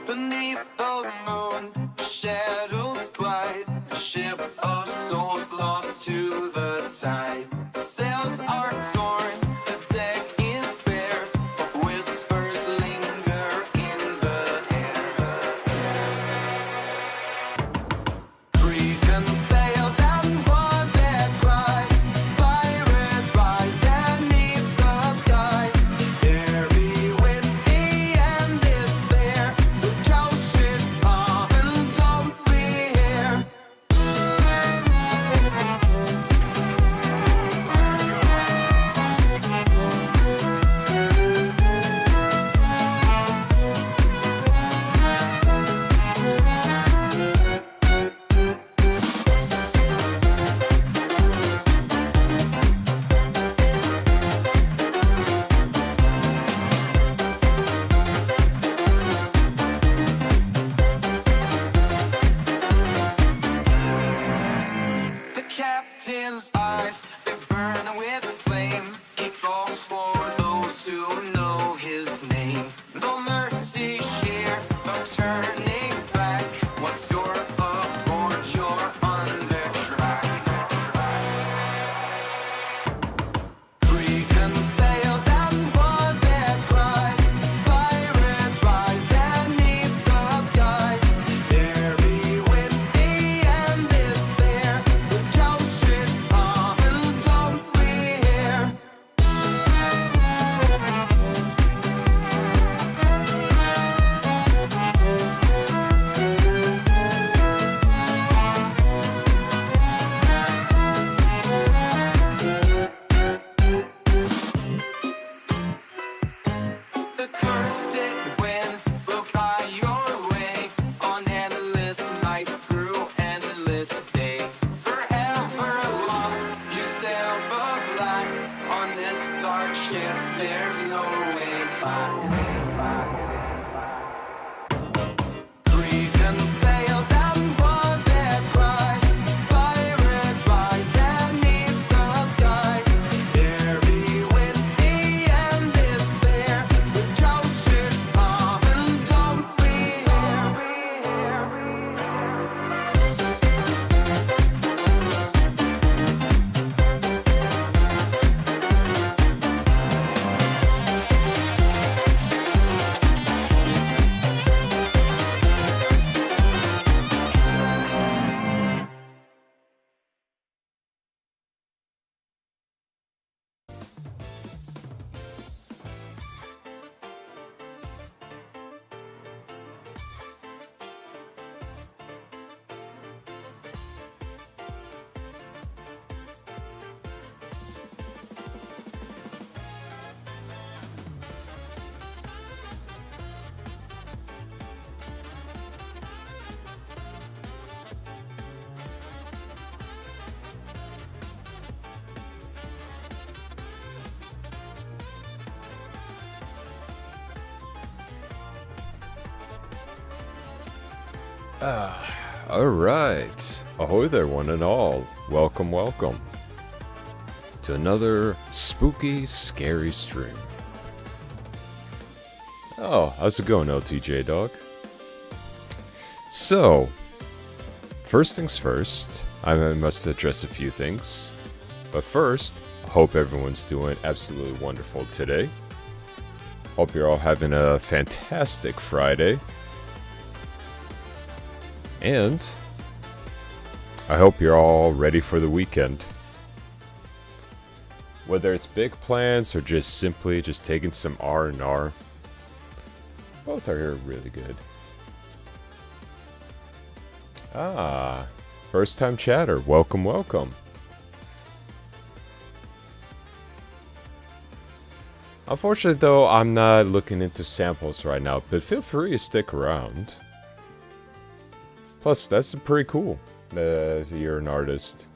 Beneath the moon, shadows glide. A ship of souls lost to the tide. Sails are torn, the deck is bare. Whispers linger in the air. Freedom sails and one that cries. Pirates rise beneath the sky. Airy winds, the end is bare. The coast is on and don't be here. The captain's eyes, they burn with flame. Keep false for those who know his name. No mercy here, no turning back. Once you're aboard, you're on their track. Freedom sails and one that cries. Pirates rise beneath the sky. Airy winds, the end is bare. The coast is on and don't be here. The cursed wind will fly your way on endless night through endless day. Forever lost, you sail but black on this dark ship. There's no way back. Freedom sails and one that cries. Pirates rise beneath the sky. Airy winds, the end is bare. The coast is on and don't be here. Alright. Ahoy there, one and all. Welcome, welcome to another spooky, scary stream. Oh, how's it going, LTJ Dog? So, first things first, I must address a few things. But first, I hope everyone's doing absolutely wonderful today. Hope you're all having a fantastic Friday. And I hope you're all ready for the weekend. Whether it's big plans or just simply just taking some R&R, both are really good. Ah, first time chatter, welcome, welcome. Unfortunately though, I'm not looking into samples right now, but feel free to stick around. Plus, that's pretty cool that you're an artist.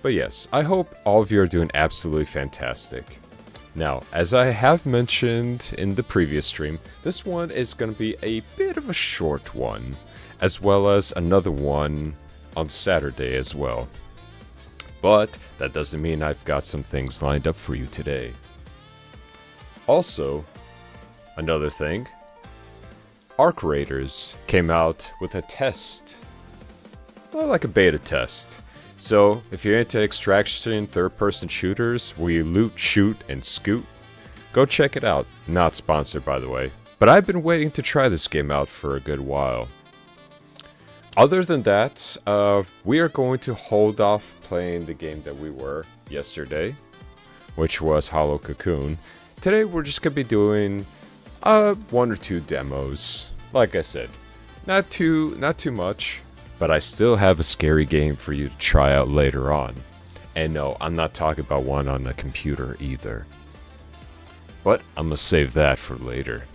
But yes, I hope all of you are doing absolutely fantastic. Now, as I have mentioned in the previous stream, this one is going to be a bit of a short one, as well as another one on Saturday as well. But that doesn't mean I've got some things lined up for you today. Also, another thing, Arc Raiders came out with a test, like a beta test. So, if you're into extraction third-person shooters where you loot, shoot, and scoot, go check it out. Not sponsored, by the way. But I've been waiting to try this game out for a good while. Other than that, we are going to hold off playing the game that we were yesterday, which was Hollow Cocoon. Today, we're just going to be doing one or two demos. Like I said, not too much. But I still have a scary game for you to try out later on. And no, I'm not talking about one on the computer either. But I'm gonna save that for later.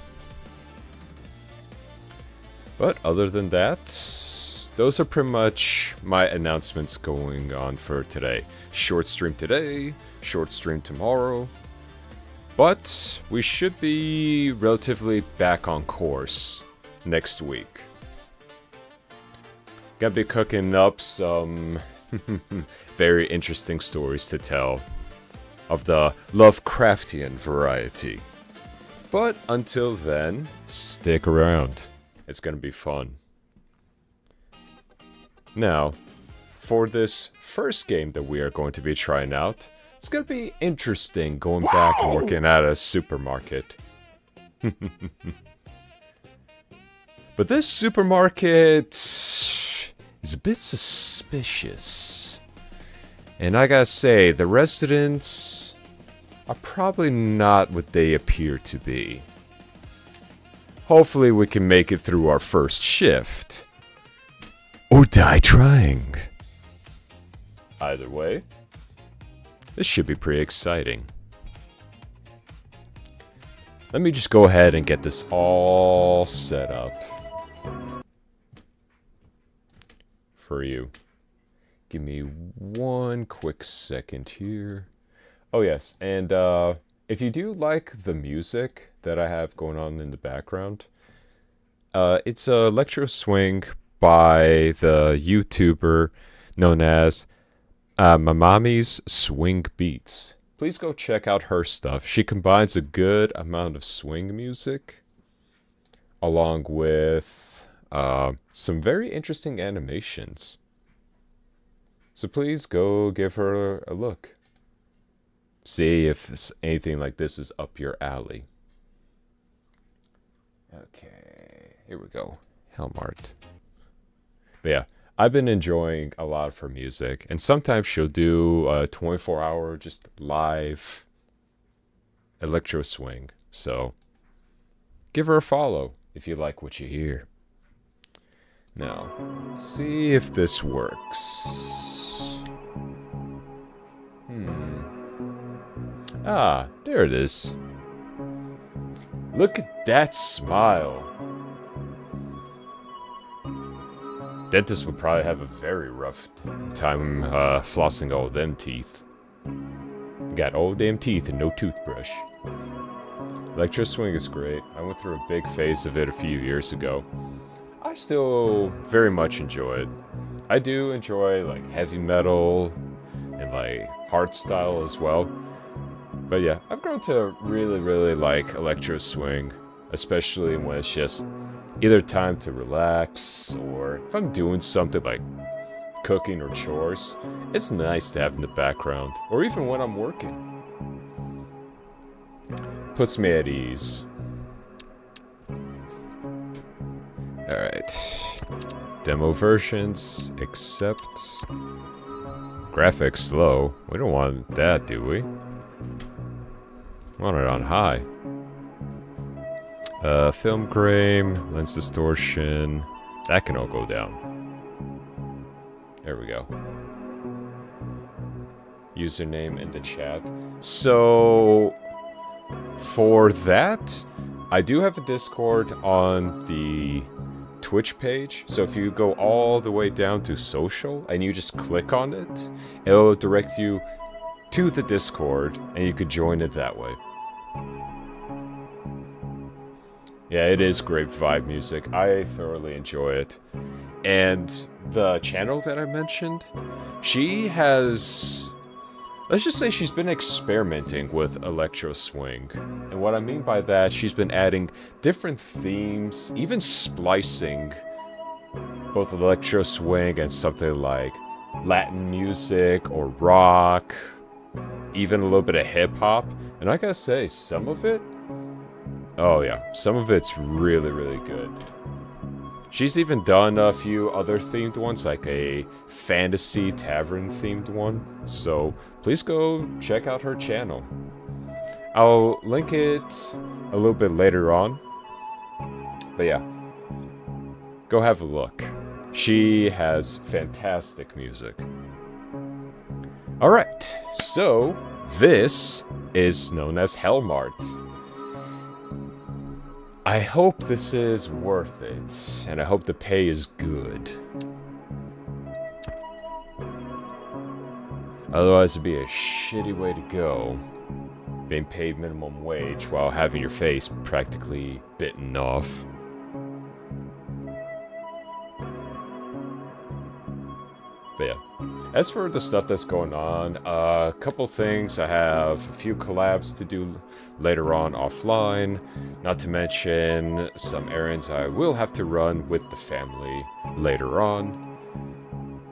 But other than that, those are pretty much my announcements going on for today. Short stream today, short stream tomorrow. But we should be relatively back on course next week. Gonna be cooking up some very interesting stories to tell of the Lovecraftian variety. But until then, stick around. It's gonna be fun. Now, for this first game that we are going to be trying out, it's gonna be interesting going back and working at a supermarket. But this supermarket is a bit suspicious. And I gotta say, the residents are probably not what they appear to be. Hopefully we can make it through our first shift. Or die trying. Either way, this should be pretty exciting. Let me just go ahead and get this all set up for you. Give me one quick second here. Oh yes, and if you do like the music that I have going on in the background, it's Electro Swing by the YouTuber known as Mamami's Swing Beats. Please go check out her stuff. She combines a good amount of swing music along with some very interesting animations. So please go give her a look. See if anything like this is up your alley. Okay, here we go. Helmart. But yeah, I've been enjoying a lot of her music, and sometimes she'll do a 24-hour just live electro swing. So give her a follow if you like what you hear. Now, let's see if this works. Ah, there it is. Look at that smile. Dentist would probably have a very rough time flossing all them teeth. Got all damn teeth and no toothbrush. Electro Swing is great. I went through a big phase of it a few years ago. I still very much enjoy it. I do enjoy like heavy metal and like hardstyle as well. But yeah, I've grown to really like Electro Swing, especially when it's just either time to relax or if I'm doing something like cooking or chores. It's nice to have in the background, or even when I'm working. Puts me at ease. Alright. Demo versions, accept. Graphics slow. We don't want that, do we? Want it on high. Film grain, lens distortion. That can all go down. There we go. Username in the chat. So, for that, I do have a Discord on the Twitch page. So if you go all the way down to social and you just click on it, it'll direct you to the Discord and you could join it that way. Yeah, it is great vibe music. I thoroughly enjoy it. And the channel that I mentioned, she has, let's just say she's been experimenting with electro swing. And what I mean by that, she's been adding different themes, even splicing both electro swing and something like Latin music or rock, even a little bit of hip hop. And I gotta say, some of it, oh yeah, some of it's really, really good. She's even done a few other themed ones, like a fantasy tavern themed one. So please go check out her channel. I'll link it a little bit later on. But yeah, go have a look. She has fantastic music. Alright, so this is known as Hellmart. I hope this is worth it, and I hope the pay is good. Otherwise, it'd be a shitty way to go, being paid minimum wage while having your face practically bitten off. But yeah, as for the stuff that's going on, a couple things. I have a few collabs to do later on offline, not to mention some errands I will have to run with the family later on.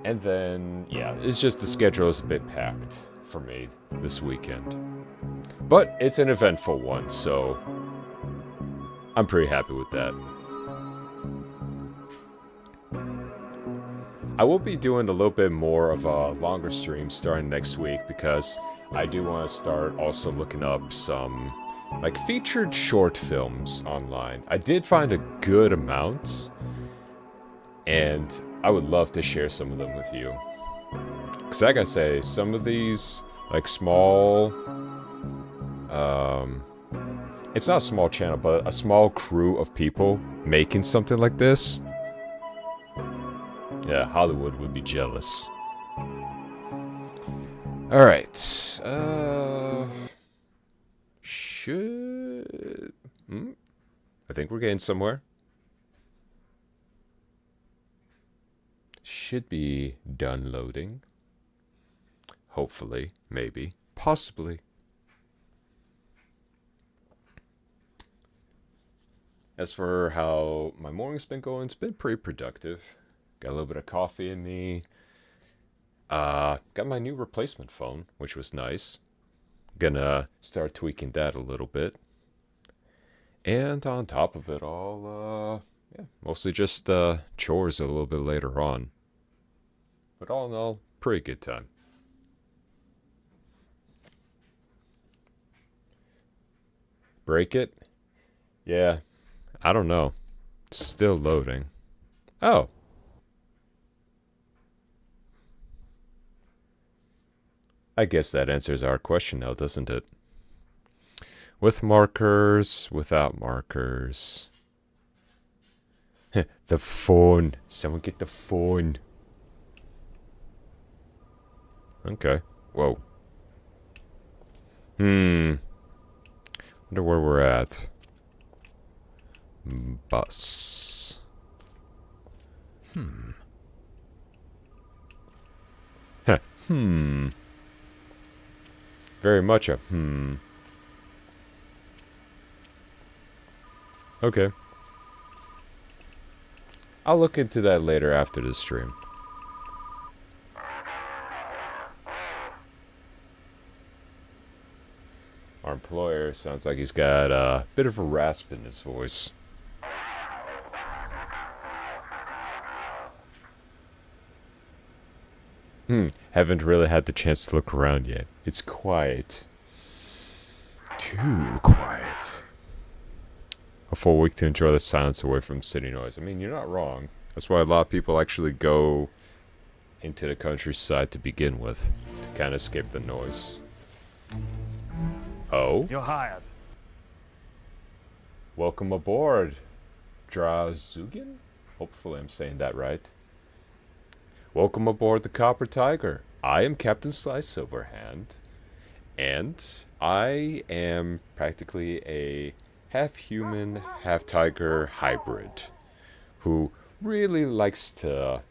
And then, yeah, it's just the schedule is a bit packed for me this weekend. But it's an eventful one, so I'm pretty happy with that. I will be doing a little bit more of a longer stream starting next week because I do want to start also looking up some like featured short films online. I did find a good amount and I would love to share some of them with you. Cause like I say, some of these like small, it's not a small channel, but a small crew of people making something like this. Yeah, Hollywood would be jealous. Alright. Should... I think we're getting somewhere. Should be done loading. Hopefully. Maybe. Possibly. As for how my morning's been going, it's been pretty productive. Got a little bit of coffee in me. Got my new replacement phone, which was nice. Gonna start tweaking that a little bit. And on top of it all, yeah, mostly just chores a little bit later on. But all in all, pretty good time. Break it? Yeah, I don't know. It's still loading. Oh. I guess that answers our question now, doesn't it? With markers, without markers. The phone. Someone get the phone. Okay. Whoa. Wonder where we're at. Bus. Very much a Okay. I'll look into that later after the stream. Our employer sounds like he's got a bit of a rasp in his voice. Haven't really had the chance to look around yet. It's quiet. Too quiet. A full week to enjoy the silence away from city noise. I mean, you're not wrong. That's why a lot of people actually go into the countryside to begin with. To kind of escape the noise. Oh? You're hired. Welcome aboard, Drazugan? Hopefully I'm saying that right. Welcome aboard the Copper Tiger. I am Captain Sly Silverhand, And I am practically a half human, half tiger hybrid who really likes to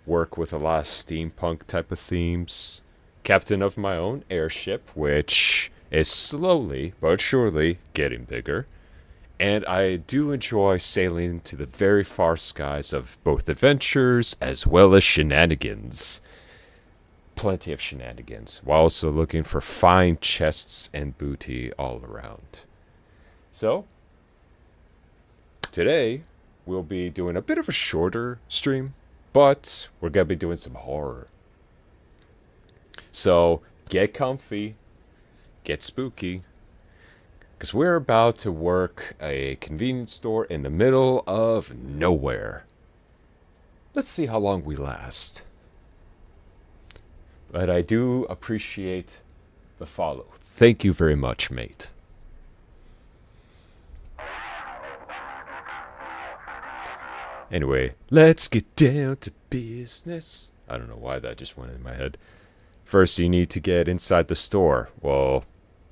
work with a lot of steampunk type of themes. Captain of my own airship, which is slowly but surely getting bigger. And I do enjoy sailing to the very far skies of both adventures as well as shenanigans. Plenty of shenanigans, while also looking for fine chests and booty all around. So, today we'll be doing a bit of a shorter stream, but we're going to be doing some horror. So, get comfy, get spooky, because we're about to work a convenience store in the middle of nowhere. Let's see how long we last. But I do appreciate the follow. Thank you very much, mate. Anyway, let's get down to business. I don't know why that just went in my head. First, you need to get inside the store. Well,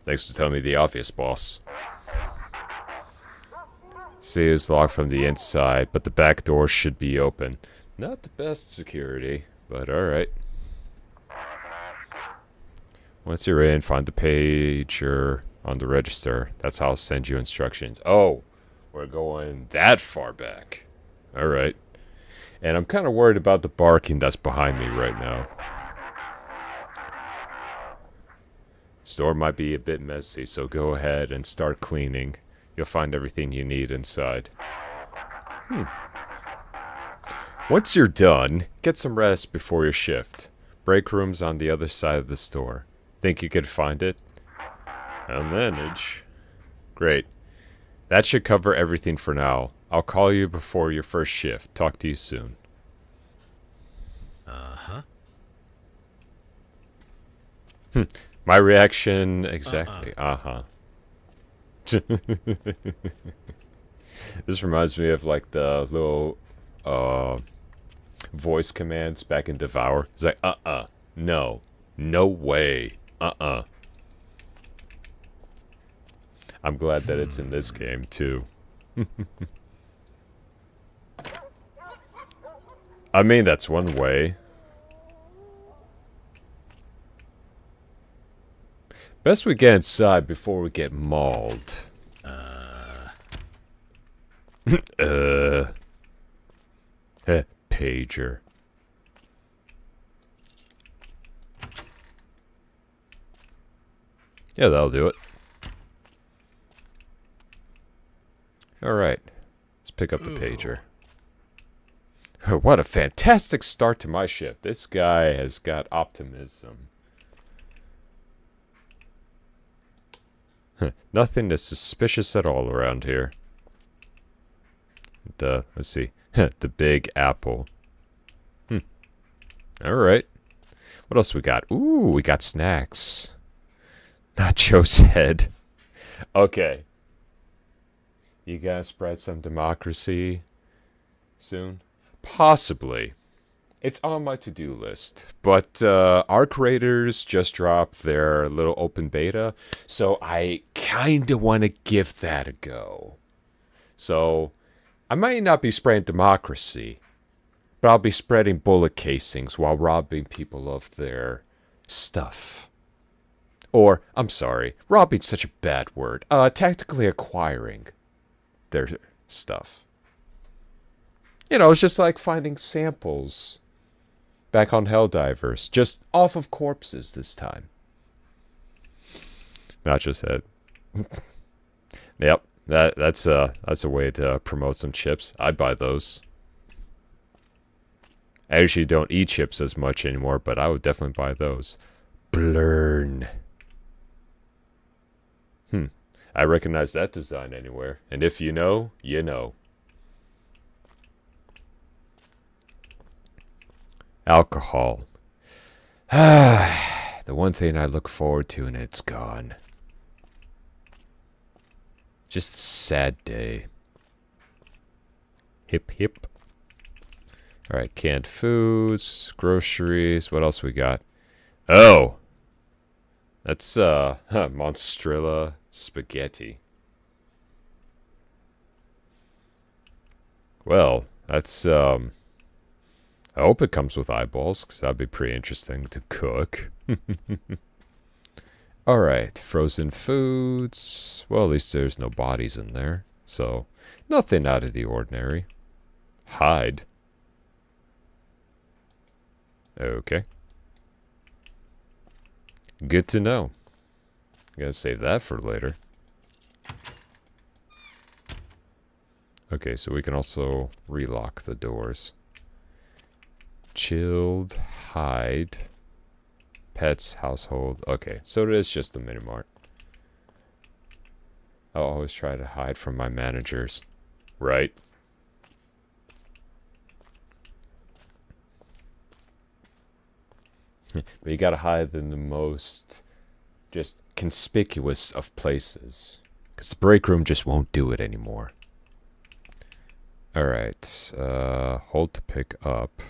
thanks for telling me the obvious, boss. See, it's locked from the inside, but the back door should be open. Not the best security, but alright. Once you're in, find the pager on the register. That's how I'll send you instructions. Oh, we're going that far back. Alright. And I'm kind of worried about the barking that's behind me right now. Store might be a bit messy, so go ahead and start cleaning. You'll find everything you need inside. Once you're done, get some rest before your shift. Break room's on the other side of the store. Think you could find it? I'll manage. Great. That should cover everything for now. I'll call you before your first shift. Talk to you soon. Uh-huh. My reaction exactly. Uh-huh. This reminds me of like the little voice commands back in Devour. It's like, no. No way. I'm glad that it's in this game too. I mean, that's one way. Best we get inside before we get mauled. Pager. Yeah, that'll do it. Alright. Let's pick up the pager. What a fantastic start to my shift. This guy has got optimism. Nothing is suspicious at all around here. Let's see. The Big Apple. Alright. What else we got? Ooh, we got snacks. Nacho's head. Okay. You gonna spread some democracy soon? Possibly. It's on my to-do list. But our creators just dropped their little open beta, so I kinda want to give that a go. So, I might not be spreading democracy, but I'll be spreading bullet casings while robbing people of their stuff. Or, I'm sorry, robbing's such a bad word. Tactically acquiring their stuff. You know, it's just like finding samples back on Helldivers, just off of corpses this time. Nacho's head. Yep, that's a way to promote some chips. I'd buy those. I usually don't eat chips as much anymore, but I would definitely buy those. Blurn. I recognize that design anywhere. And if you know, you know. Alcohol. The one thing I look forward to and it's gone. Just a sad day. Hip hip. Alright, canned foods, groceries, what else we got? Oh! That's Monstrilla spaghetti. Well, that's I hope it comes with eyeballs, because that'd be pretty interesting to cook. Alright, frozen foods. Well, at least there's no bodies in there. So, nothing out of the ordinary. Hide. Okay. Good to know. Gotta save that for later. Okay, so we can also relock the doors. Chilled, hide, pets, household. Okay, so it is just a mini mart. I'll always try to hide from my managers, right? But you gotta hide in the most just conspicuous of places, because the break room just won't do it anymore. Alright, hold to pick up.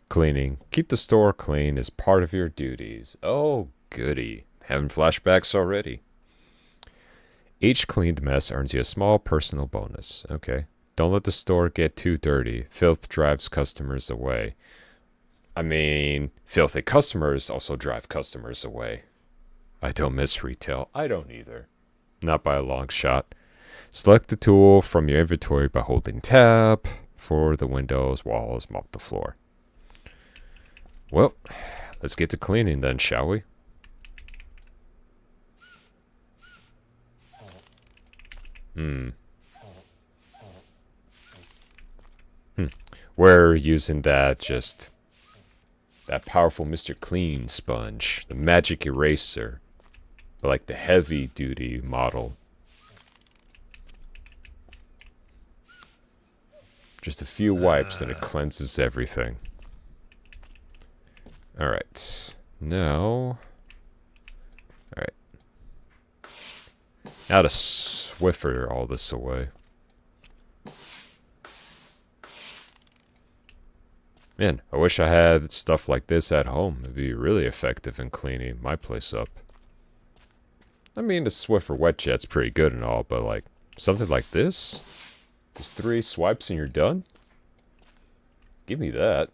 Cleaning. Keep the store clean is part of your duties. Oh, goody. Having flashbacks already. Each cleaned mess earns you a small personal bonus. Okay. Don't let the store get too dirty. Filth drives customers away. I mean, filthy customers also drive customers away. I don't miss retail. I don't either. Not by a long shot. Select the tool from your inventory by holding tab. For the windows, walls, mop the floor. Well, let's get to cleaning then, shall we? We're using that powerful Mr. Clean sponge, the magic eraser, but like the heavy duty model. Just a few wipes and it cleanses everything. Alright. Now. Alright. Now to Swiffer all this away. Man, I wish I had stuff like this at home. It'd be really effective in cleaning my place up. I mean, the Swiffer wet jet's pretty good and all, but like, something like this? Just 3 swipes and you're done? Give me that.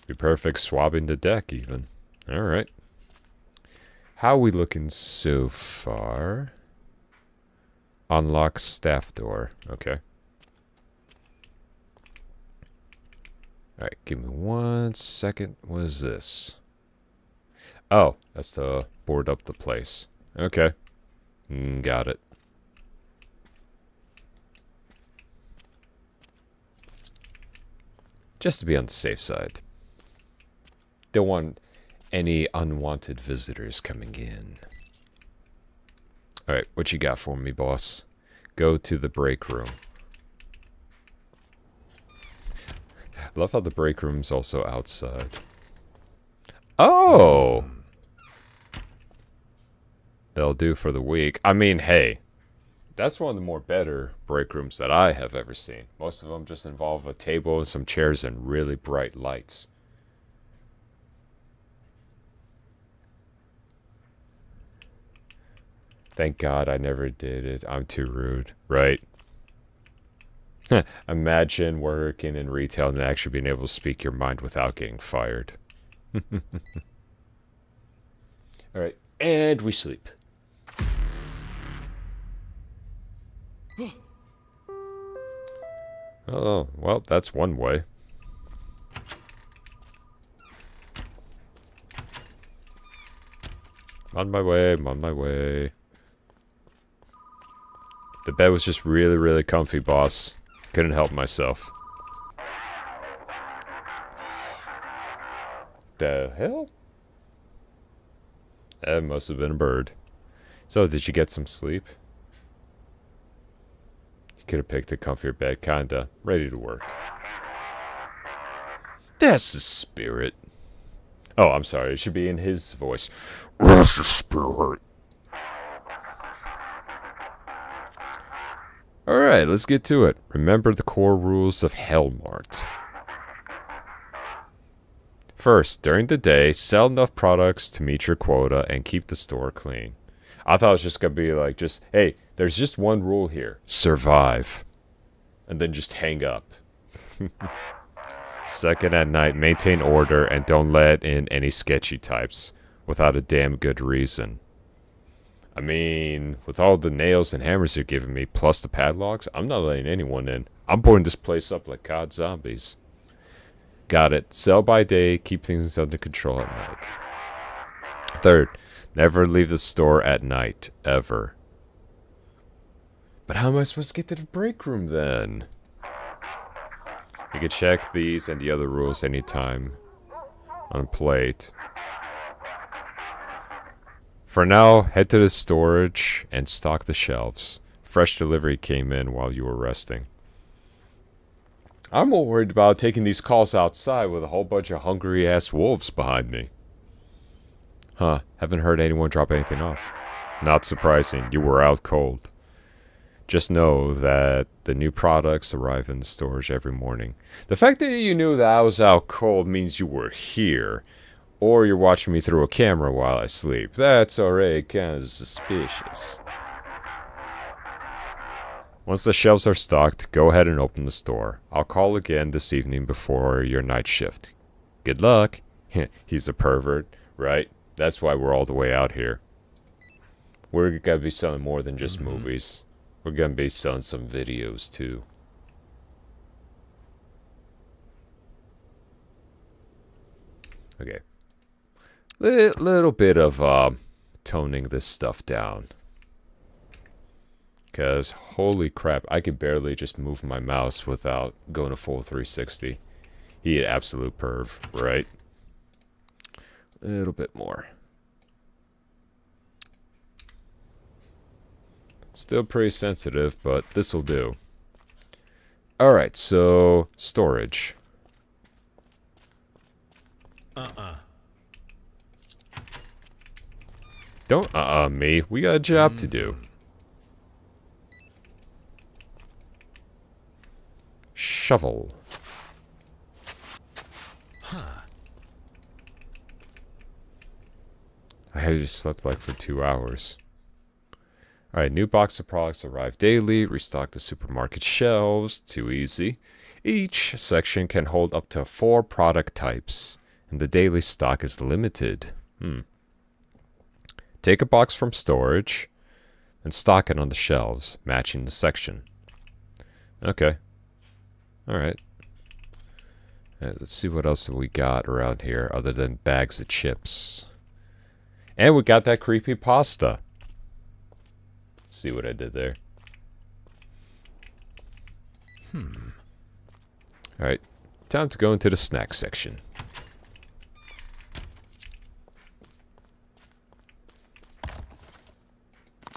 Be perfect swabbing the deck even. Alright. How we looking so far? Unlock staff door. Okay. Alright, give me 1 second. What is this? Oh, that's to board up the place. Okay. Got it. Just to be on the safe side. Don't want any unwanted visitors coming in. Alright, what you got for me, boss? Go to the break room. I love how the break room's also outside. Oh! They'll do for the week. I mean, hey, that's one of the more better break rooms that I have ever seen. Most of them just involve a table and some chairs and really bright lights. Thank God I never did it. I'm too rude, right? Imagine working in retail and actually being able to speak your mind without getting fired. Alright, and we sleep. Oh, well, that's one way. On my way, I'm on my way. The bed was just really, really comfy, boss. Couldn't help myself. The hell? That must have been a bird. So, did you get some sleep? You could have picked a comfier bed, kinda. Ready to work. That's the spirit. Oh, I'm sorry. It should be in his voice. That's the spirit. Alright, let's get to it. Remember the core rules of Hellmart. First, during the day, sell enough products to meet your quota and keep the store clean. I thought it was just going to be like, just, hey, there's just one rule here. Survive. And then just hang up. Second, at night, maintain order and don't let in any sketchy types without a damn good reason. I mean, with all the nails and hammers you're giving me, plus the padlocks, I'm not letting anyone in. I'm boarding this place up like COD zombies. Got it. Sell by day, keep things under control at night. Third, never leave the store at night, ever. But how am I supposed to get to the break room then? You can check these and the other rules anytime on plate. For now, head to the storage and stock the shelves. Fresh delivery came in while you were resting. I'm more worried about taking these calls outside with a whole bunch of hungry-ass wolves behind me. Huh, haven't heard anyone drop anything off. Not surprising, you were out cold. Just know that the new products arrive in the storage every morning. The fact that you knew that I was out cold means you were here. Or you're watching me through a camera while I sleep. That's already kind of suspicious. Once the shelves are stocked, go ahead and open the store. I'll call again this evening before your night shift. Good luck. He's a pervert, right? That's why we're all the way out here. We're gonna be selling more than just movies. We're gonna be selling some videos too. Okay. Little bit of toning this stuff down. Because, holy crap, I could barely just move my mouse without going a full 360. He an absolute perv, right? A little bit more. Still pretty sensitive, but this will do. Alright, so, storage. Don't me. We got a job to do. Shovel. I had just slept like for 2 hours. Alright, new box of products arrive daily. Restock the supermarket shelves. Too easy. Each section can hold up to 4 product types. And the daily stock is limited. Take a box from storage and stock it on the shelves, matching the section. Okay. Alright. Let's see what else we got around here other than bags of chips. And we got that creepy pasta. See what I did there? Alright. Time to go into the snack section.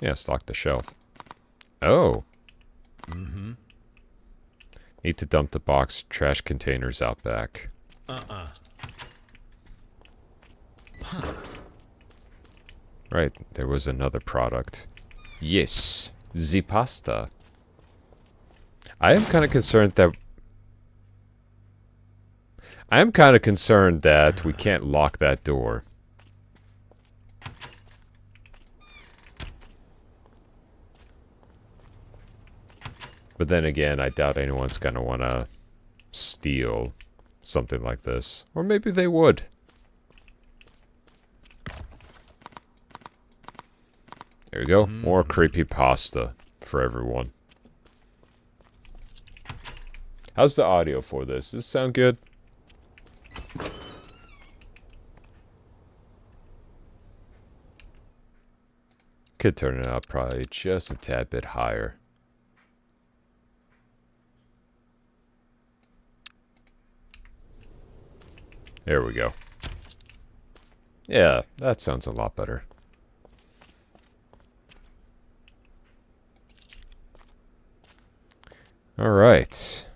Yeah, stock the shelf. Oh. Need to dump the box trash containers out back. Right, there was another product. Yes, the pasta. I am kind of concerned that we can't lock that door. But then again, I doubt anyone's going to want to steal something like this. Or maybe they would. There we go. More creepy pasta for everyone. How's the audio for this? Does this sound good? Could turn it up probably just a tad bit higher. There we go. Yeah, that sounds a lot better. Alright.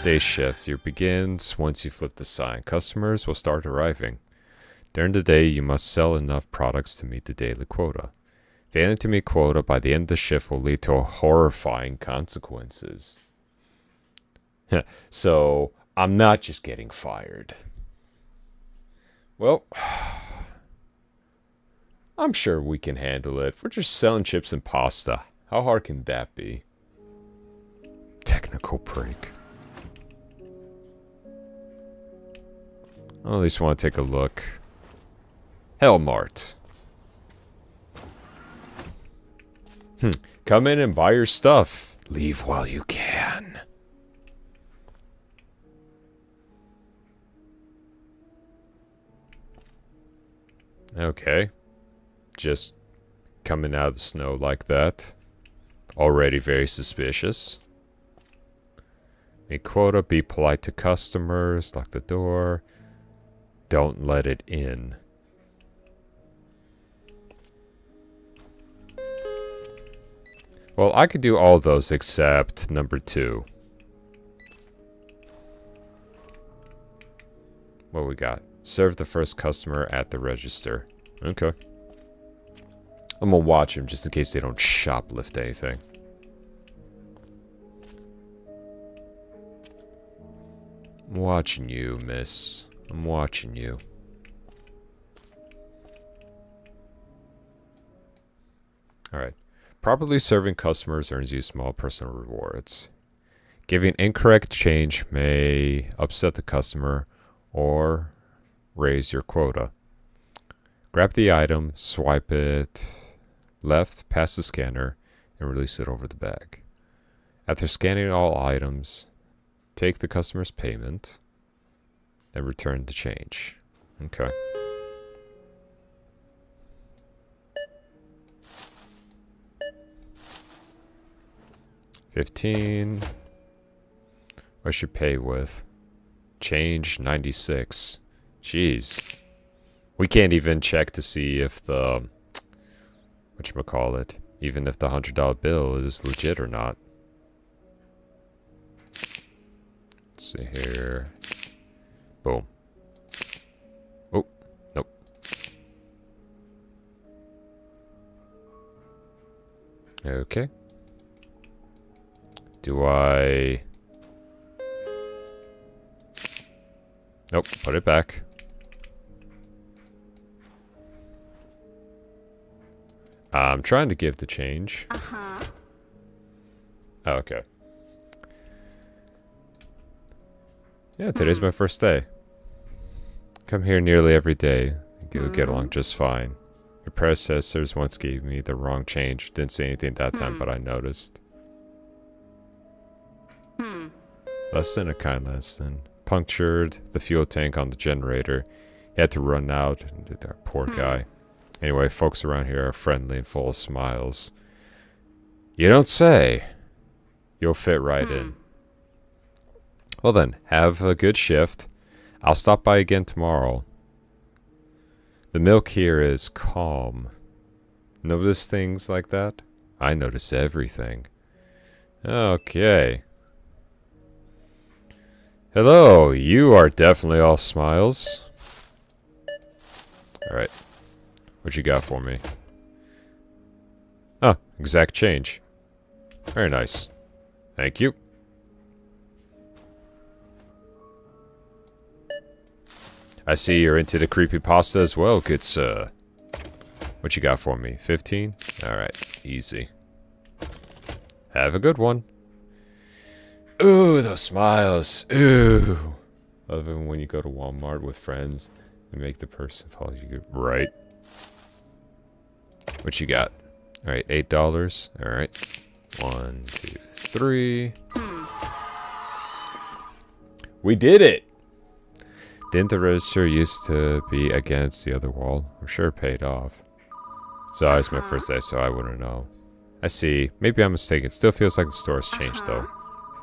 Day shift. Your begins once you flip the sign. Customers will start arriving. During the day, you must sell enough products to meet the daily quota. Failing to meet quota by the end of the shift will lead to horrifying consequences. So, I'm not just getting fired. Well, I'm sure we can handle it. We're just selling chips and pasta. How hard can that be? Technical break. I at least want to take a look. Hellmart. Come in and buy your stuff. Leave while you can. Okay. Just coming out of the snow like that. Already very suspicious. Make quota, be polite to customers, lock the door. Don't let it in. Well, I could do all those except number 2. What we got? Serve the first customer at the register. Okay. I'm gonna watch them just in case they don't shoplift anything. I'm watching you, miss. I'm watching you. Alright. Properly serving customers earns you small personal rewards. Giving incorrect change may upset the customer or raise your quota. Grab the item, swipe it left past the scanner, and release it over the bag. After scanning all items, take the customer's payment, then return the change. Okay. $15. What should pay with? Change 96. Jeez. We can't even check to see if the whatchamacallit, even if the $100 bill is legit or not. Let's see here. Boom. Oh, nope. Okay. Do I... Nope, put it back. I'm trying to give the change. Oh, okay. Yeah, today's my first day. Come here nearly every day. You'll get along just fine. Your predecessors once gave me the wrong change. Didn't say anything that time, but I noticed. Less than a kind lesson. Punctured the fuel tank on the generator. He had to run out. That poor guy. Anyway, folks around here are friendly and full of smiles. You don't say. You'll fit right in. Well then, have a good shift. I'll stop by again tomorrow. The milk here is calm. Notice things like that? I notice everything. Okay. Hello, you are definitely all smiles. Alright. What you got for me? Oh, exact change. Very nice. Thank you. I see you're into the creepypasta as well, good sir. What you got for me? 15? Alright, easy. Have a good one. Ooh, those smiles. Ooh. Love it when you go to Walmart with friends and make the person follow you. Right. What you got? Alright, $8. Alright. 1, 2, 3. We did it! Didn't the register used to be against the other wall? I'm sure it paid off. So it's my first day, so I wouldn't know. I see. Maybe I'm mistaken. Still feels like the store's changed, though.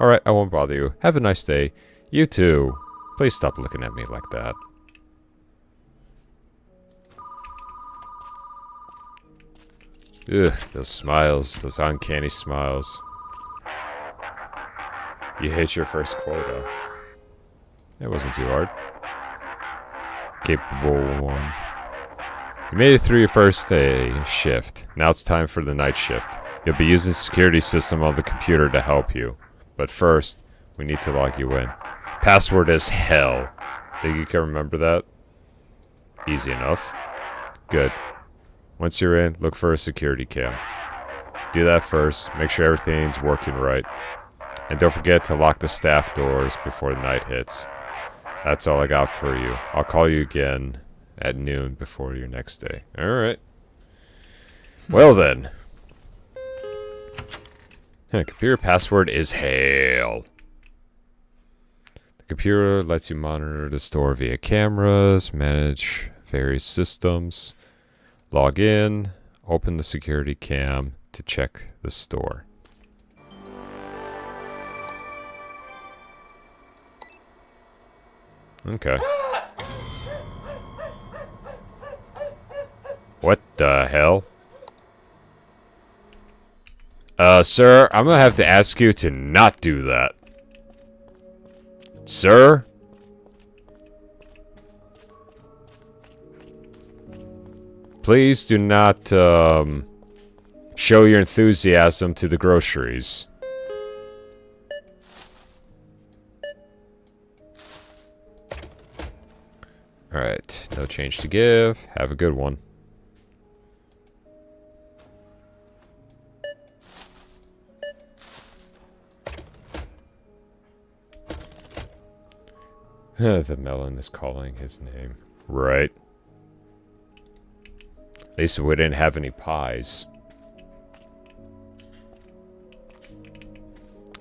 Alright, I won't bother you. Have a nice day. You too. Please stop looking at me like that. Ugh, those smiles. Those uncanny smiles. You hit your first quota. It wasn't too hard. capable one. You made it through your first day shift. Now it's time for the night shift. You'll be using the security system on the computer to help you. But first, we need to log you in. Password is hell. Think you can remember that? Easy enough. Good. Once you're in, look for a security cam. Do that first. Make sure everything's working right. And don't forget to lock the staff doors before the night hits. That's all I got for you. I'll call you again at noon before your next day. Alright. Well then. Computer password is hell. The computer lets you monitor the store via cameras, manage various systems, log in, open the security cam to check the store. Okay. What the hell? Sir, I'm gonna have to ask you to not do that. Sir? Please do not, show your enthusiasm to the groceries. Alright, no change to give. Have a good one. The melon is calling his name. Right. At least we didn't have any pies.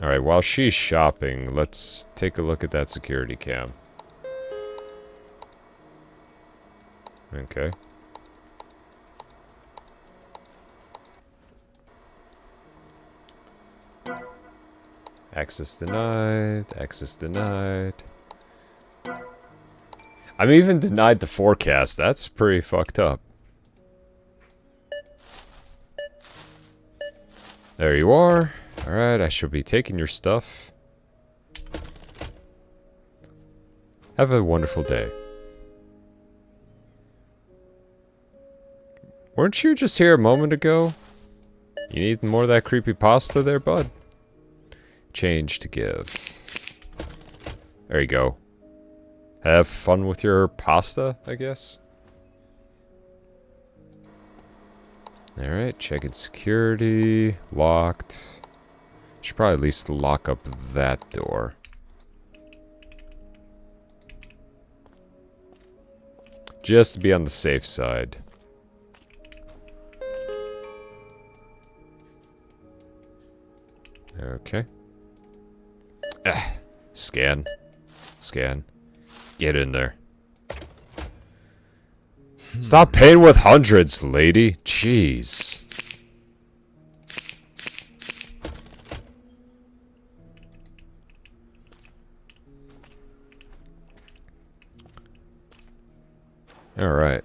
Alright, while she's shopping, let's take a look at that security cam. Okay. Access denied. Access denied. I'm even denied the forecast. That's pretty fucked up. There you are. Alright, I shall be taking your stuff. Have a wonderful day. Weren't you just here a moment ago? You need more of that creepy pasta there, bud? Change to give. There you go. Have fun with your pasta, I guess. Alright, checking security. Locked. Should probably at least lock up that door. Just to be on the safe side. Okay. Scan. Scan. Get in there. Stop paying with hundreds, lady. Jeez. Alright.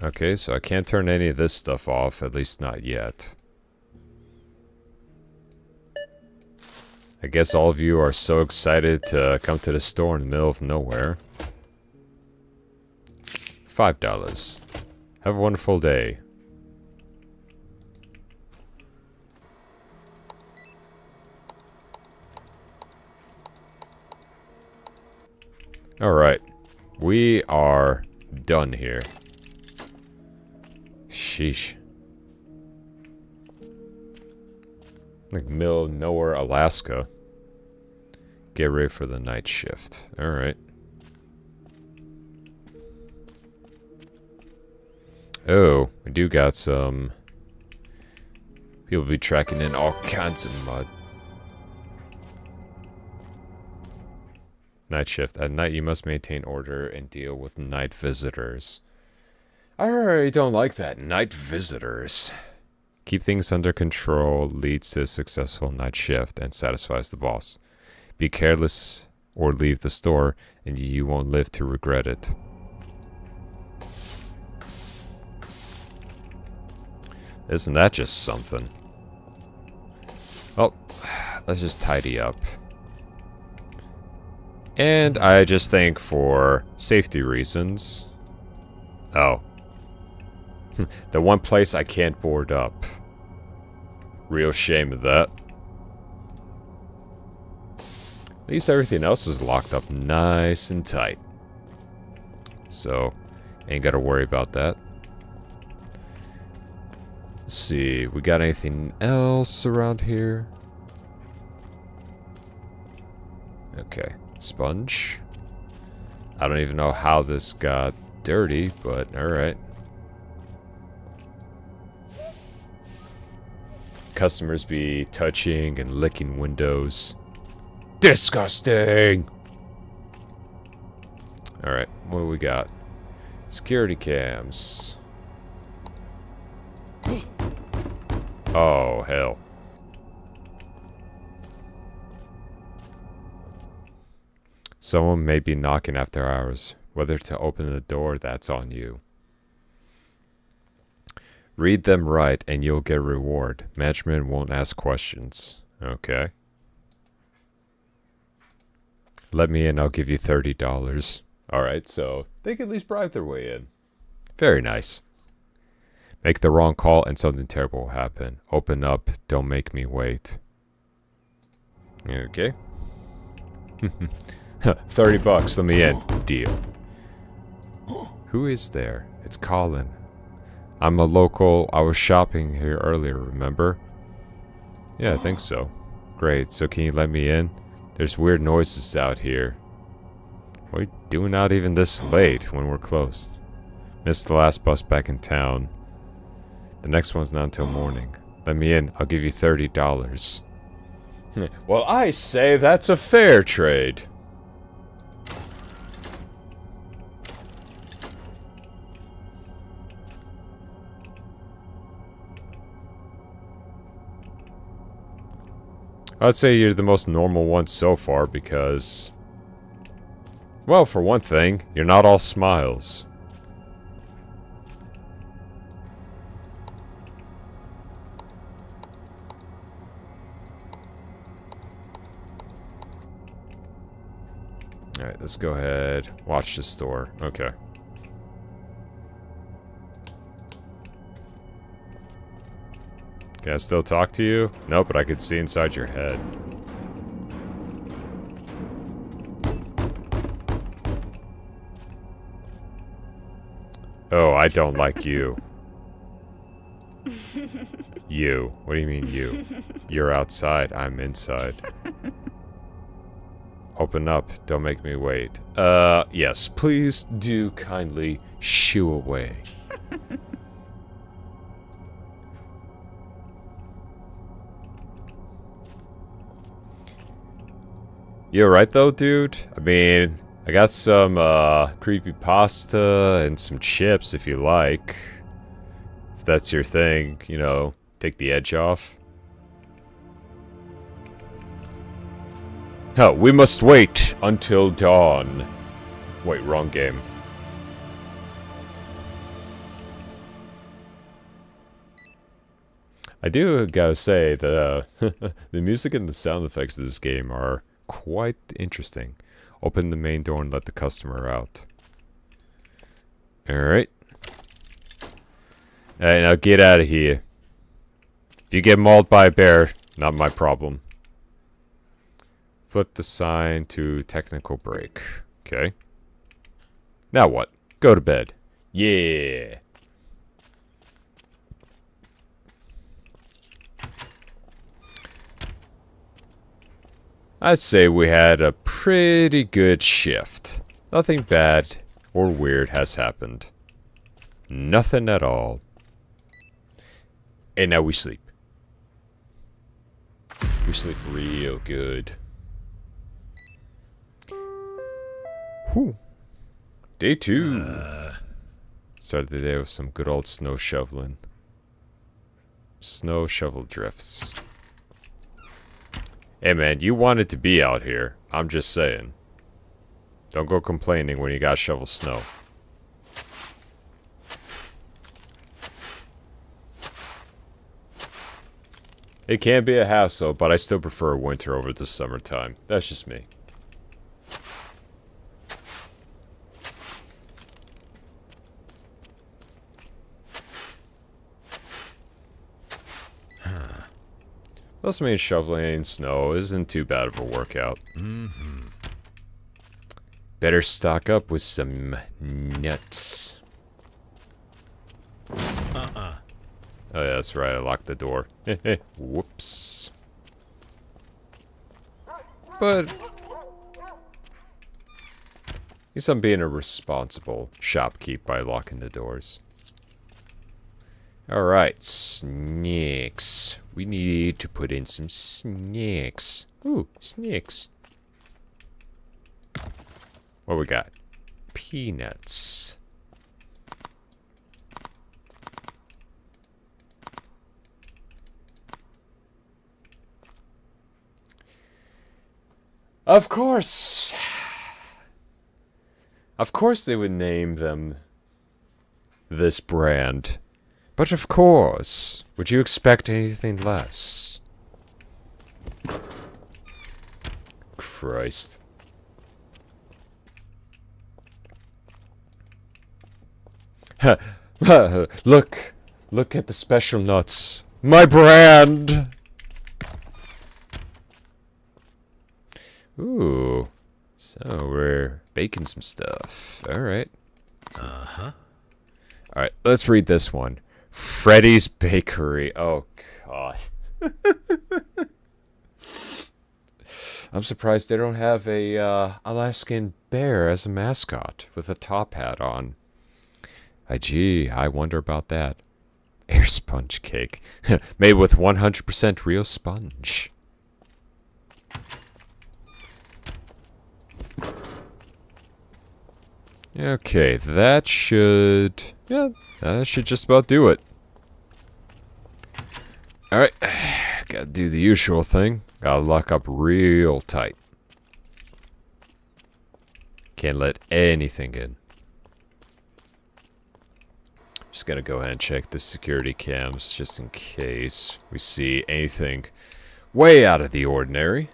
Okay, so I can't turn any of this stuff off, at least not yet. I guess all of you are so excited to come to the store in the middle of nowhere. $5. Have a wonderful day. Alright. We are done here. Sheesh. Like middle of nowhere, Alaska. Get ready for the night shift. Alright. Oh, we do got some people be tracking in all kinds of mud. Night shift. At night you must maintain order and deal with night visitors. I already don't like that. Night visitors. Keep things under control leads to a successful night shift and satisfies the boss. Be careless or leave the store and you won't live to regret it. Isn't that just something? Oh, let's just tidy up. And I just think for safety reasons... Oh. The one place I can't board up. Real shame of that. At least everything else is locked up nice and tight. So, ain't gotta worry about that. Let's see, we got anything else around here? Okay, sponge. I don't even know how this got dirty, but alright. Customers be touching and licking windows. Disgusting! Alright, what do we got? Security cams. Oh, hell. Someone may be knocking after hours. Whether to open the door, that's on you. Read them right and you'll get a reward. Management won't ask questions. Okay. Let me in, I'll give you $30. Alright, so they can at least bribe their way in. Very nice. Make the wrong call and something terrible will happen. Open up, don't make me wait. Okay. $30, let me in. Deal. Who is there? It's Colin. I'm a local. I was shopping here earlier, remember? Yeah, I think so. Great, so can you let me in? There's weird noises out here. What are you doing out even this late when we're closed? Missed the last bus back in town. The next one's not until morning. Let me in. I'll give you $30. Well, I say that's a fair trade. I'd say you're the most normal one so far because... Well, for one thing, you're not all smiles. Alright, let's go ahead. Watch the store. Okay. Can I still talk to you? Nope, but I could see inside your head. Oh, I don't like you. You. What do you mean you? You're outside, I'm inside. Open up, don't make me wait. Yes, please do kindly shoo away. You alright though, dude? I mean, I got some creepy pasta and some chips if you like. If that's your thing, you know, take the edge off. Oh, we must wait until dawn. Wait, wrong game. I do gotta say that the music and the sound effects of this game are quite interesting. Open the main door and let the customer out. Alright. Alright, now get out of here. If you get mauled by a bear, not my problem. Flip the sign to technical break. Okay. Now what? Go to bed. Yeah. I'd say we had a pretty good shift. Nothing bad or weird has happened. Nothing at all. And now we sleep. We sleep real good. Whew. Day 2. Started the day with some good old snow shoveling. Snow shovel drifts. Hey man, you wanted to be out here. I'm just saying. Don't go complaining when you gotta shovel snow. It can be a hassle, but I still prefer winter over the summertime. That's just me. Plus, I mean, shoveling snow isn't too bad of a workout. Better stock up with some nuts. Oh yeah, that's right, I locked the door. Whoops. But at least I'm being a responsible shopkeep by locking the doors. Alright, snacks. We need to put in some snacks. Ooh, snacks. What we got? Peanuts. Of course. Of course they would name them this brand. But of course, would you expect anything less? Christ. Look at the special nuts. My brand! Ooh. So we're baking some stuff. Alright. Alright, let's read this one. Freddy's Bakery. Oh, God. I'm surprised they don't have a Alaskan bear as a mascot with a top hat on. Gee, I wonder about that. Air sponge cake. Made with 100% real sponge. Okay, that should... yeah, that should just about do it. Alright, gotta do the usual thing. Gotta lock up real tight. Can't let anything in. Just gonna go ahead and check the security cams just in case we see anything way out of the ordinary.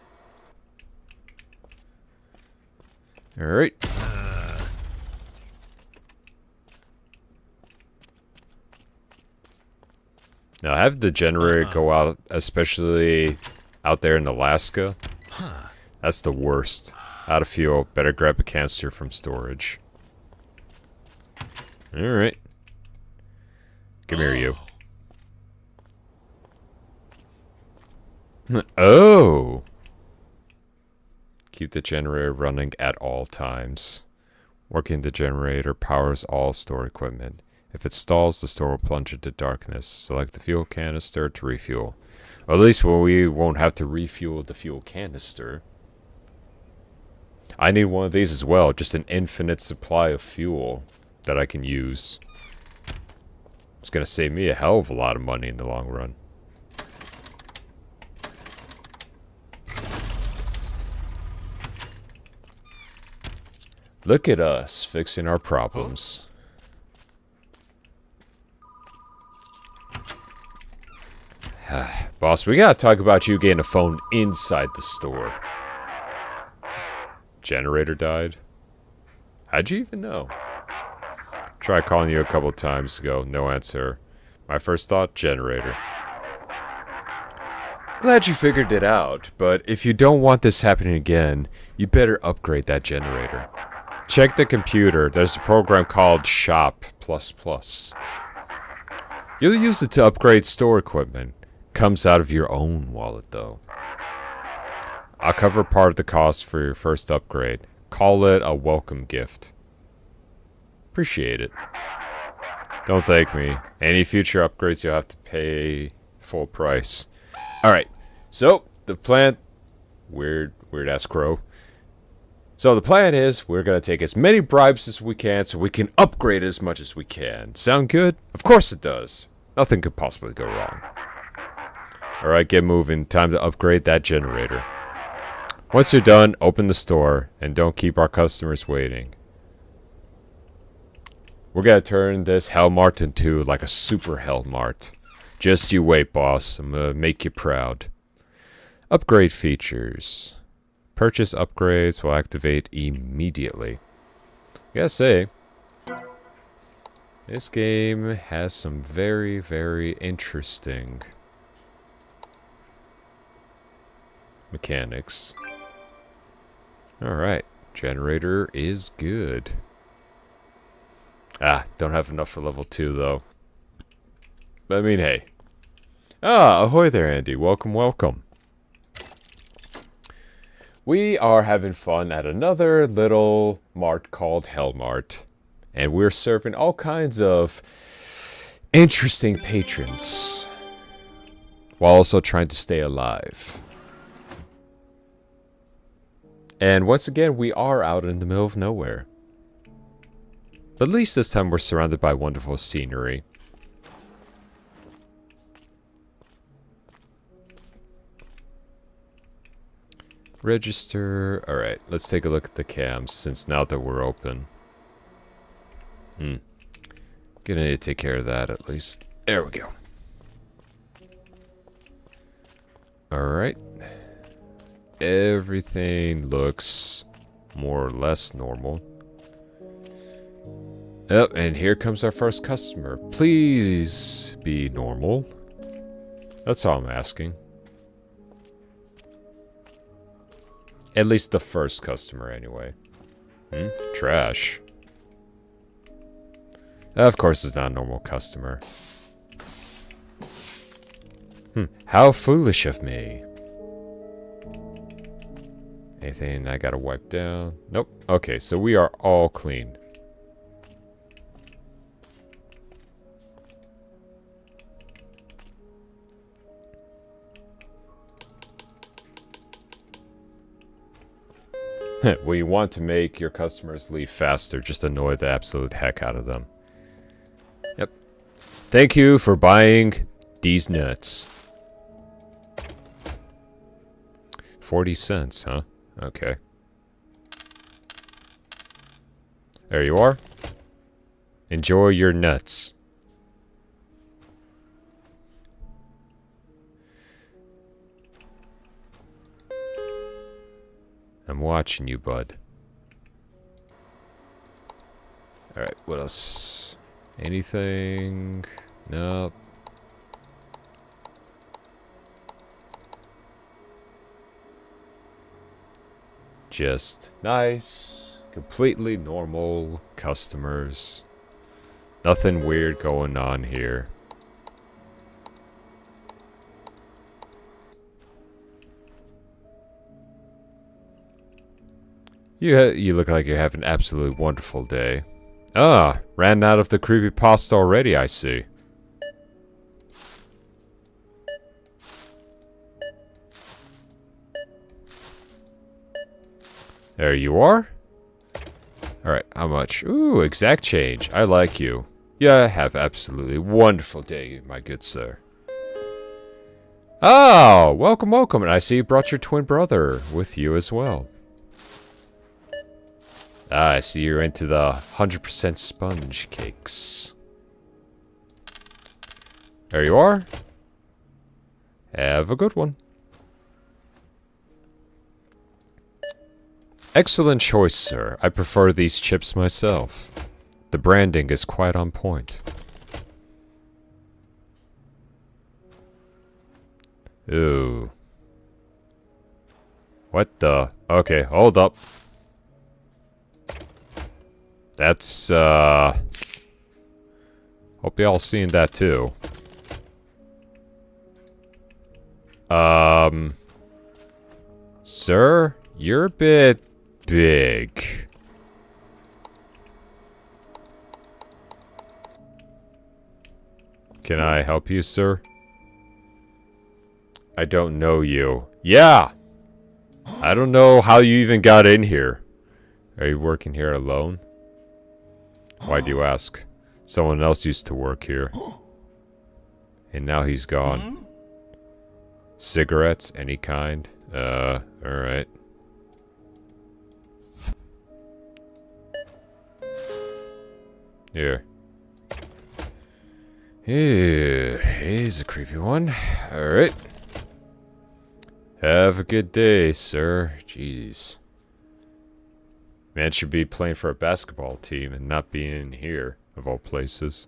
Alright. Now, have the generator go out, especially out there in Alaska. That's the worst. Out of fuel. Better grab a canister from storage. Alright. Come here, you. Oh! Keep the generator running at all times. Working the generator powers all store equipment. If it stalls, the store will plunge into darkness. Select the fuel canister to refuel. Or at least we won't have to refuel the fuel canister. I need one of these as well. Just an infinite supply of fuel that I can use. It's going to save me a hell of a lot of money in the long run. Look at us fixing our problems. Boss, we gotta talk about you getting a phone inside the store. Generator died? How'd you even know? Tried calling you a couple times ago, no answer. My first thought, generator. Glad you figured it out, but if you don't want this happening again, you better upgrade that generator. Check the computer, there's a program called Shop++. You'll use it to upgrade store equipment. Comes out of your own wallet, though. I'll cover part of the cost for your first upgrade. Call it a welcome gift. Appreciate it. Don't thank me. Any future upgrades, you'll have to pay full price. Alright, so the plan... Weird ass crow. So the plan is, we're going to take as many bribes as we can so we can upgrade as much as we can. Sound good? Of course it does. Nothing could possibly go wrong. Alright, get moving. Time to upgrade that generator. Once you're done, open the store, and don't keep our customers waiting. We're gonna turn this Hellmart into like a super Hellmart. Just you wait, boss. I'm gonna make you proud. Upgrade features. Purchase upgrades will activate immediately. Gotta say, this game has some very, very interesting Mechanics. Alright. Generator is good. Ah, don't have enough for level 2 though. But I mean, hey. Ah, ahoy there, Andy. Welcome, welcome. We are having fun at another little mart called Hellmart. And we're serving all kinds of interesting patrons. While also trying to stay alive. And once again, we are out in the middle of nowhere. But at least this time we're surrounded by wonderful scenery. Register. Alright, let's take a look at the cams since now that we're open. Gonna need to take care of that at least. There we go. Alright. Everything looks more or less normal. Yep, and here comes our first customer. Please be normal. That's all I'm asking. At least the first customer, anyway. Trash. Of course it's not a normal customer. How foolish of me. Anything I gotta wipe down? Nope. Okay, so we are all clean. Well, you want to make your customers leave faster, just annoy the absolute heck out of them. Yep. Thank you for buying these nuts. 40 cents, huh? Okay. There you are. Enjoy your nuts. I'm watching you, bud. Alright, what else? Anything? Nope. Just nice, completely normal customers. Nothing weird going on here. You look like you're having an absolutely wonderful day. Ah, ran out of the creepypasta already, I see. There you are. Alright, how much? Ooh, exact change. I like you. Yeah, have absolutely wonderful day, my good sir. Oh, welcome, welcome. And I see you brought your twin brother with you as well. Ah, I see you're into the 100% sponge cakes. There you are. Have a good one. Excellent choice, sir. I prefer these chips myself. The branding is quite on point. Ooh. What the? Okay, hold up. That's, hope y'all seen that too. Sir, you're a bit big. Can I help you, sir? I don't know you. Yeah! I don't know how you even got in here. Are you working here alone? Why do you ask? Someone else used to work here. And now he's gone. Cigarettes? Any kind? Alright. Here. He's a creepy one. Alright. Have a good day, sir. Jeez. Man should be playing for a basketball team and not being here, of all places.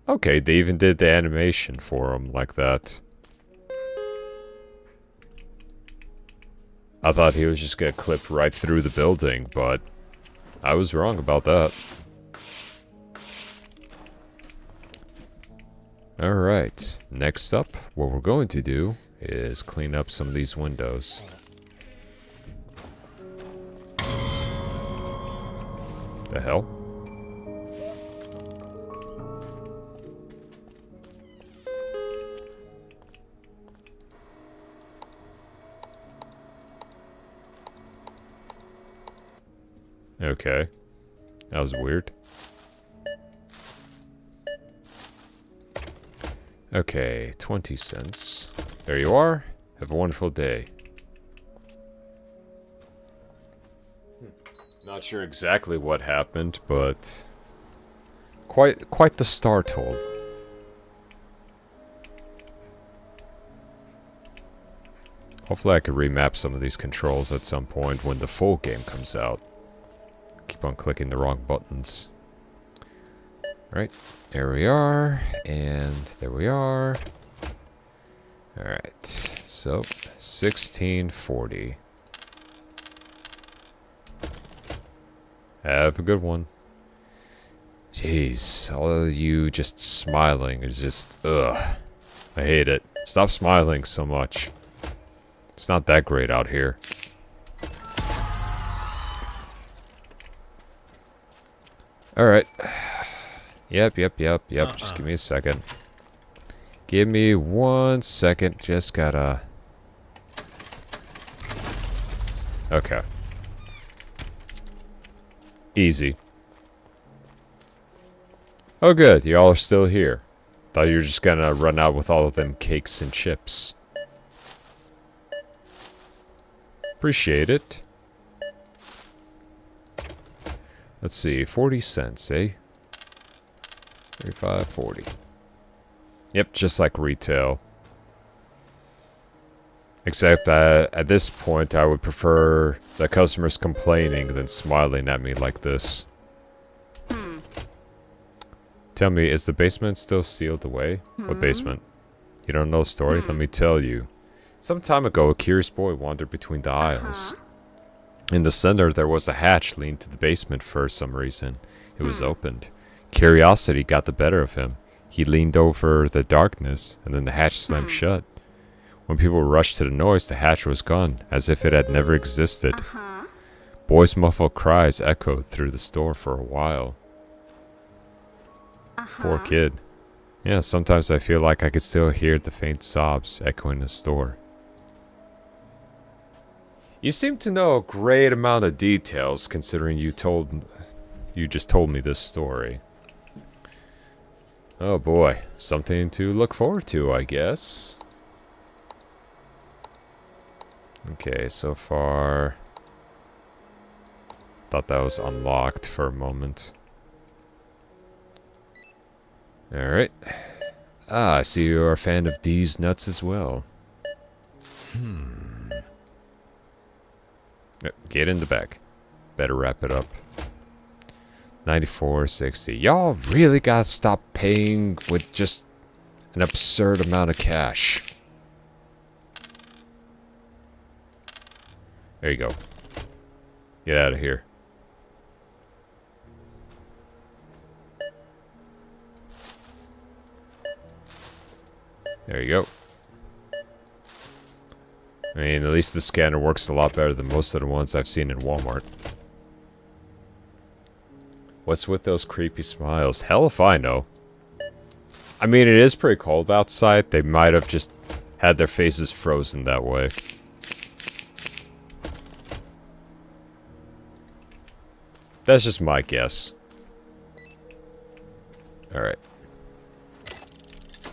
Okay, they even did the animation for him like that. I thought he was just gonna clip right through the building, but I was wrong about that. Alright, next up, what we're going to do is clean up some of these windows. The hell? Okay. That was weird. Okay, 20 cents. There you are. Have a wonderful day. Not sure exactly what happened, but quite the startle. Hopefully I can remap some of these controls at some point when the full game comes out. Keep on clicking the wrong buttons. Alright, there we are, and there we are. Alright, so 1640. Have a good one. Jeez, all of you just smiling is just, ugh. I hate it. Stop smiling so much. It's not that great out here. Alright. Yep. Just give me a second. Give me 1 second. Just gotta... Okay. Easy. Oh good, y'all are still here. Thought you were just gonna run out with all of them cakes and chips. Appreciate it. Let's see, 40 cents, eh? 35, 40. Yep, just like retail. Except at this point, I would prefer the customers complaining than smiling at me like this. Tell me, is the basement still sealed away? What basement? You don't know the story? Let me tell you. Some time ago, a curious boy wandered between the aisles. In the center, there was a hatch leading to the basement for some reason. It was opened. Curiosity got the better of him. He leaned over the darkness, and then the hatch slammed shut. When people rushed to the noise, the hatch was gone, as if it had never existed. Boys' muffled cries echoed through the store for a while. Poor kid. Yeah, sometimes I feel like I could still hear the faint sobs echoing the store. You seem to know a great amount of details, considering you just told me this story. Oh boy, something to look forward to, I guess. Okay, so far... Thought that was unlocked for a moment. Alright. Ah, I see you're a fan of D's nuts as well. Get in the back. Better wrap it up. 94.60. Y'all really gotta stop paying with just an absurd amount of cash. There you go. Get out of here. There you go. I mean, at least the scanner works a lot better than most of the ones I've seen in Walmart. What's with those creepy smiles? Hell if I know. I mean, it is pretty cold outside. They might have just had their faces frozen that way. That's just my guess. Alright.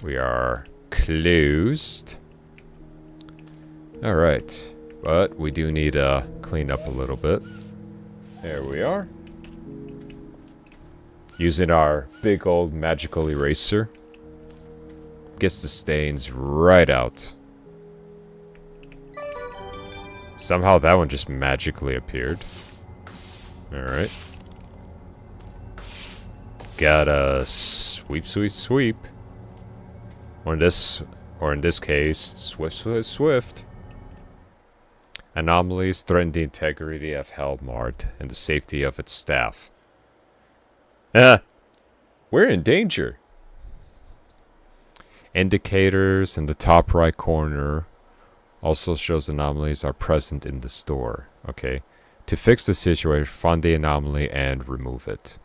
We are closed. Alright. But we do need to clean up a little bit. There we are. Using our big old magical eraser. Gets the stains right out. Somehow that one just magically appeared. Alright. Gotta sweep, sweep, sweep. Or in this case, swift, swift, swift. Anomalies threaten the integrity of Hellmart and the safety of its staff. We're in danger. Indicators in the top right corner also shows anomalies are present in the store. Okay. To fix the situation, find the anomaly and remove it.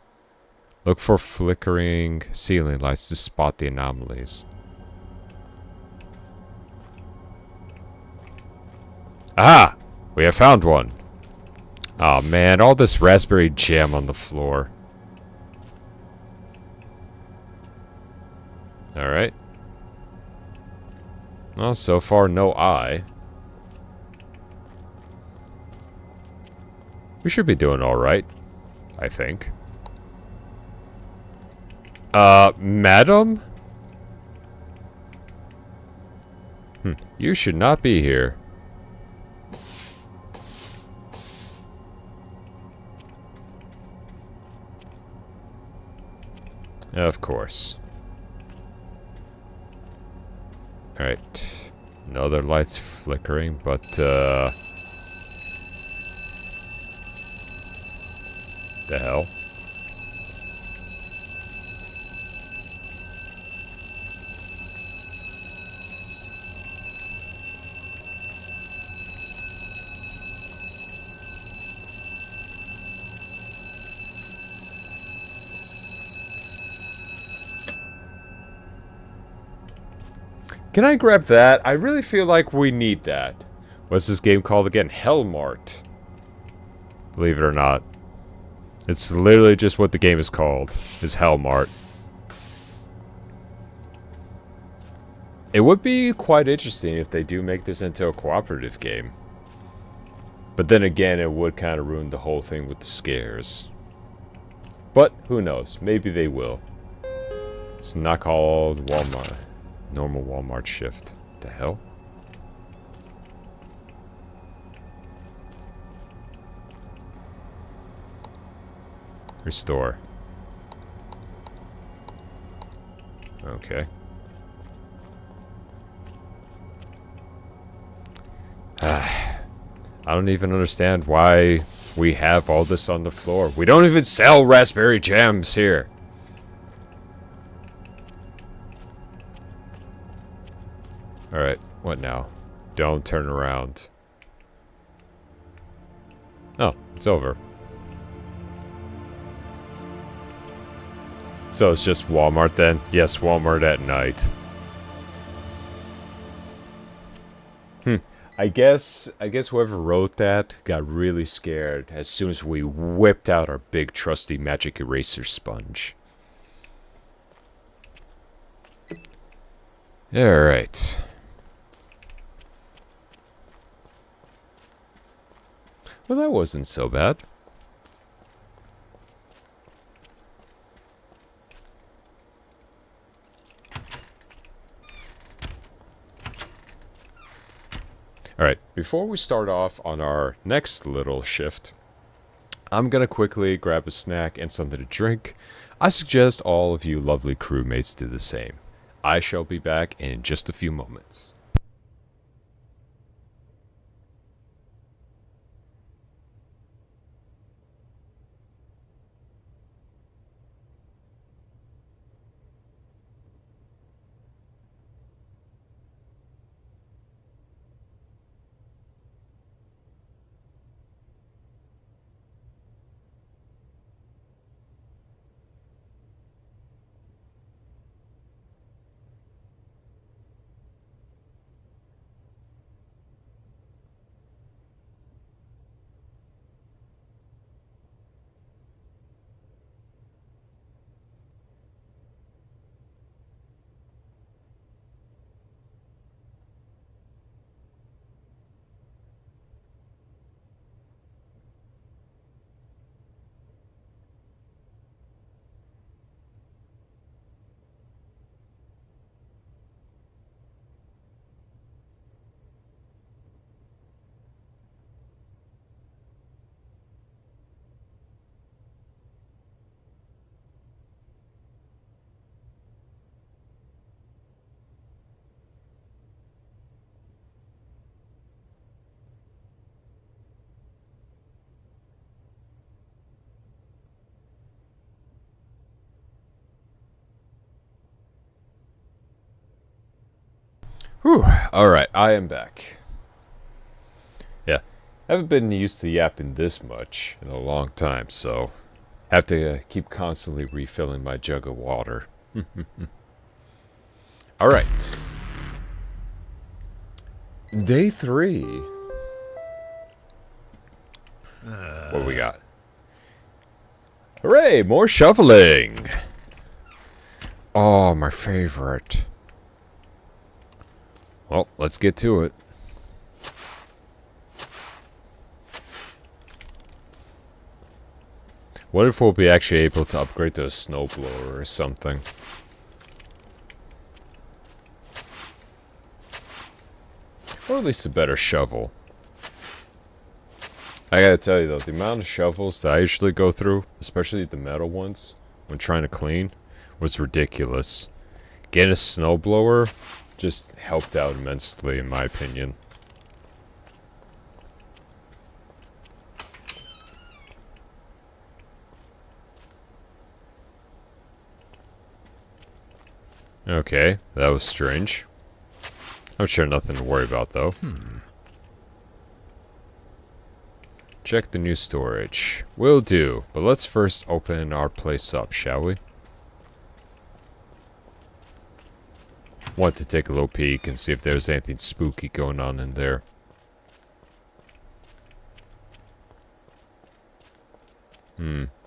Look for flickering ceiling lights to spot the anomalies. Ah! We have found one. Oh man, all this raspberry jam on the floor. Alright. Well, so far no eye. We should be doing alright. I think. Madam? You should not be here. Of course. Alright. No other lights flickering, but, the hell? Can I grab that? I really feel like we need that. What's this game called again? Hellmart. Believe it or not. It's literally just what the game is called. Is Hellmart. It would be quite interesting if they do make this into a cooperative game. But then again, it would kind of ruin the whole thing with the scares. But who knows? Maybe they will. It's not called Walmart. Normal Walmart shift. The hell? Restore. Okay. I don't even understand why we have all this on the floor. We don't even sell raspberry jams here. Alright, what now? Don't turn around. Oh, it's over. So it's just Walmart then? Yes, Walmart at night. I guess whoever wrote that got really scared as soon as we whipped out our big trusty magic eraser sponge. Alright. Well, that wasn't so bad. Alright, before we start off on our next little shift, I'm gonna quickly grab a snack and something to drink. I suggest all of you lovely crewmates do the same. I shall be back in just a few moments. Whew. Alright, I am back. Yeah, haven't been used to yapping this much in a long time, so have to keep constantly refilling my jug of water. Alright. Day 3. What we got? Hooray! More shoveling! Oh, my favorite. Well, let's get to it. What if we'll be actually able to upgrade to a snowblower or something? Or at least a better shovel. I gotta tell you though, the amount of shovels that I usually go through, especially the metal ones, when trying to clean, was ridiculous. Getting a snowblower just helped out immensely, in my opinion. Okay, that was strange. I'm sure nothing to worry about though. Check the new storage. Will do, but let's first open our place up, shall we? Want to take a little peek and see if there's anything spooky going on in there.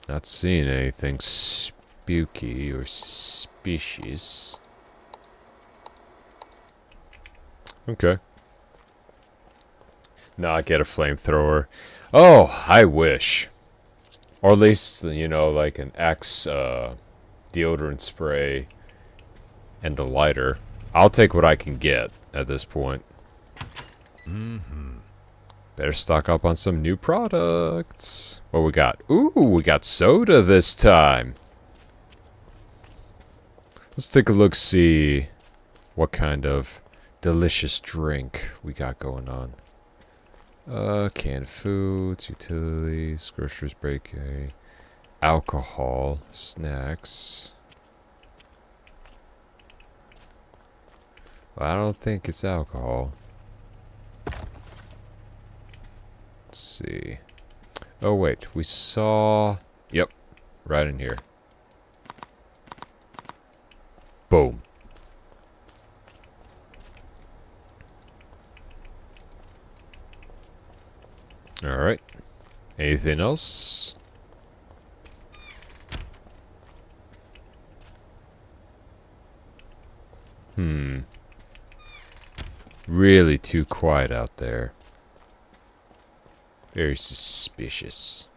Not seeing anything spooky or suspicious. Okay. Now I get a flamethrower. Oh, I wish. Or at least, you know, like an Axe deodorant spray and a lighter. I'll take what I can get at this point. Better stock up on some new products. What we got? Ooh, we got soda this time. Let's take a look, see what kind of delicious drink we got going on. Canned foods, utilities, groceries, bakery, alcohol, snacks. Well, I don't think it's alcohol. Let's see. Oh wait, we saw... Yep, right in here. Boom. Alright. Anything else? Really too quiet out there. Very suspicious.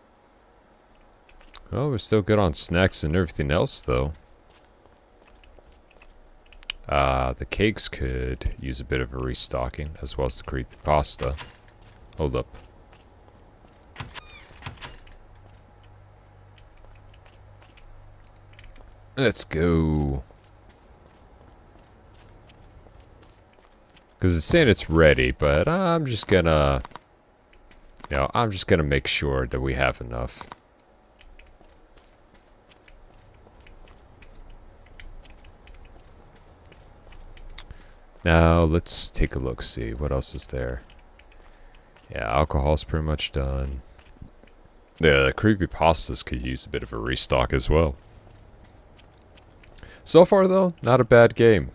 Well, we're still good on snacks and everything else, though. The cakes could use a bit of a restocking, as well as the creepypasta. Hold up. Let's go. Because it's saying it's ready, but I'm just gonna... You know, I'm just gonna make sure that we have enough. Now, let's take a look, see what else is there. Yeah, alcohol's pretty much done. Yeah, the creepypastas could use a bit of a restock as well. So far, though, not a bad game.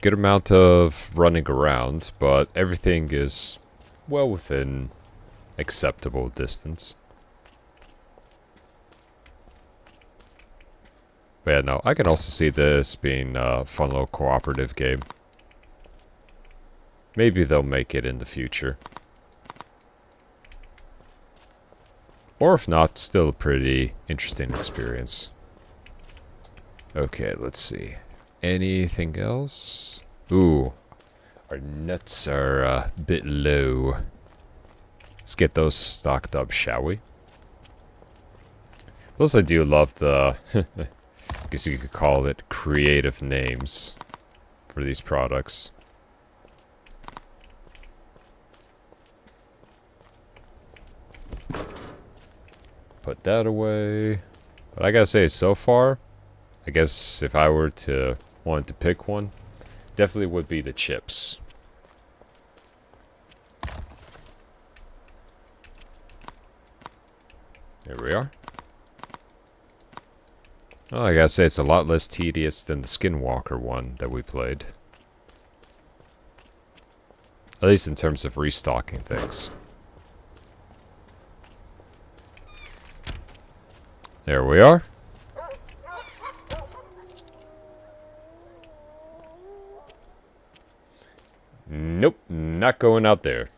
Good amount of running around, but everything is well within acceptable distance. But yeah, no, I can also see this being a fun little cooperative game. Maybe they'll make it in the future. Or if not, still a pretty interesting experience. Okay, let's see. Anything else? Ooh, our nuts are a bit low. Let's get those stocked up, shall we? Plus, I do love the, I guess you could call it creative names for these products. Put that away. But I gotta say, so far, I guess if I were to wanted to pick one, definitely would be the chips. There we are. Well, I gotta say, it's a lot less tedious than the Skinwalker one that we played. At least in terms of restocking things. There we are. Nope, not going out there.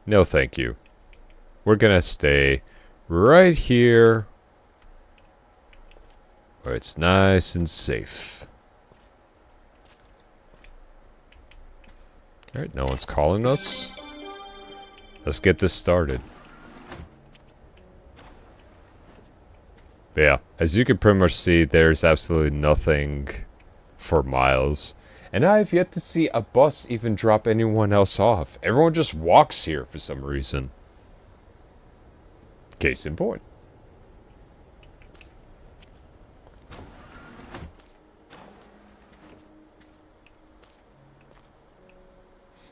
No, thank you. We're gonna stay right here where it's nice and safe. Alright, no one's calling us. Let's get this started. But yeah, as you can pretty much see, there's absolutely nothing for miles. And I've yet to see a bus even drop anyone else off. Everyone just walks here for some reason. Case in point.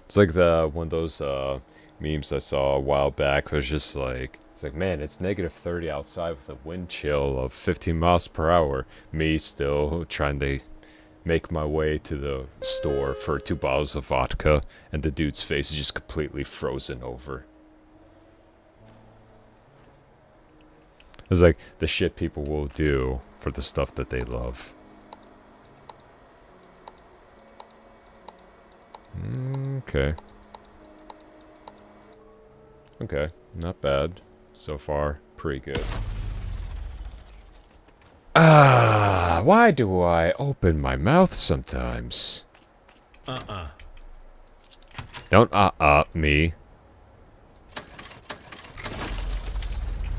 It's like one of those memes I saw a while back. It was just like, it's like, man, it's -30 outside with a wind chill of 15 miles per hour. Me still trying to make my way to the store for 2 bottles of vodka, and the dude's face is just completely frozen over. It's like the shit people will do for the stuff that they love. Okay. Okay, not bad. So far, pretty good. Why do I open my mouth sometimes? Don't me.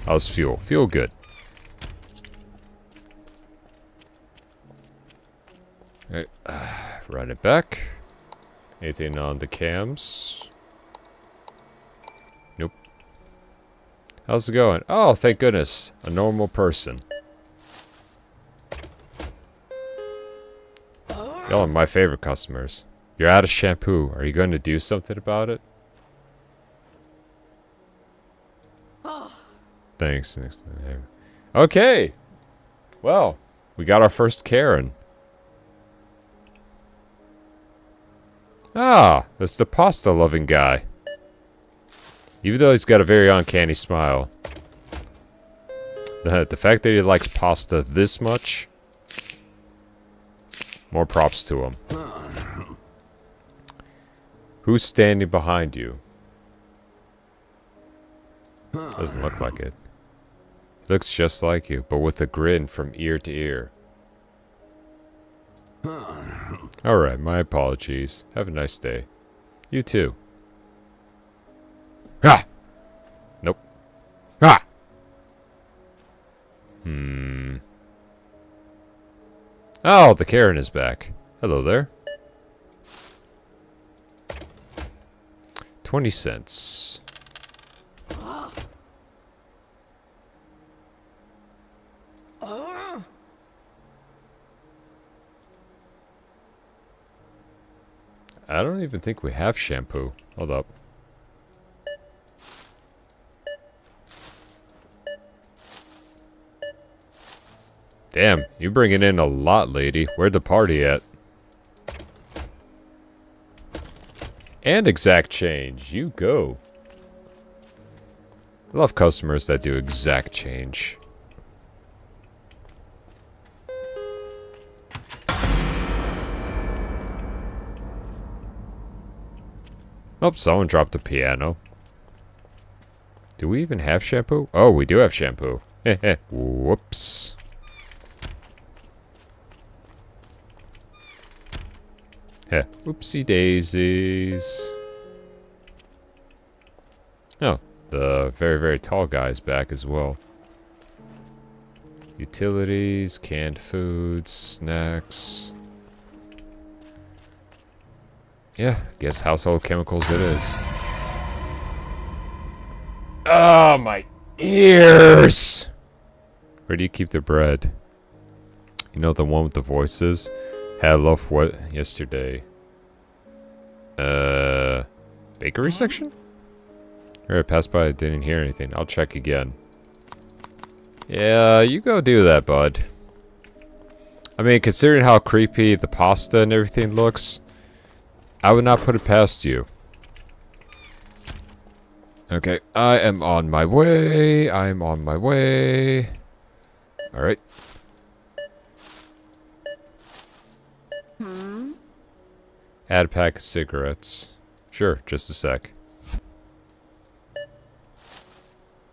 How's fuel? Feel good. Alright, run it back. Anything on the cams? Nope. How's it going? Oh, thank goodness. A normal person. Y'all are my favorite customers. You're out of shampoo. Are you going to do something about it? Thanks. Okay. Well, we got our first Karen. Ah, that's the pasta-loving guy. Even though he's got a very uncanny smile. The fact that he likes pasta this much, more props to him. Who's standing behind you? Doesn't look like it. Looks just like you, but with a grin from ear to ear. Alright, my apologies. Have a nice day. You too. Ah! Nope. Ah! Oh, the Karen is back. Hello there. 20 cents. I don't even think we have shampoo. Hold up. Damn, you bringing in a lot, lady. Where'd the party at? And exact change. You go. I love customers that do exact change. Oh, someone dropped a piano. Do we even have shampoo? Oh, we do have shampoo. Whoops. Whoopsie daisies. Oh, the very, very tall guy is back as well. Utilities, canned foods, snacks. Yeah, guess household chemicals it is. Oh, my ears! Where do you keep the bread? You know, the one with the voices? Had a loaf what yesterday? Bakery section? Alright, passed by, I didn't hear anything. I'll check again. Yeah, you go do that, bud. I mean, considering how creepy the pasta and everything looks, I would not put it past you. Okay, I am on my way. I am on my way. Alright. Add a pack of cigarettes. Sure, just a sec.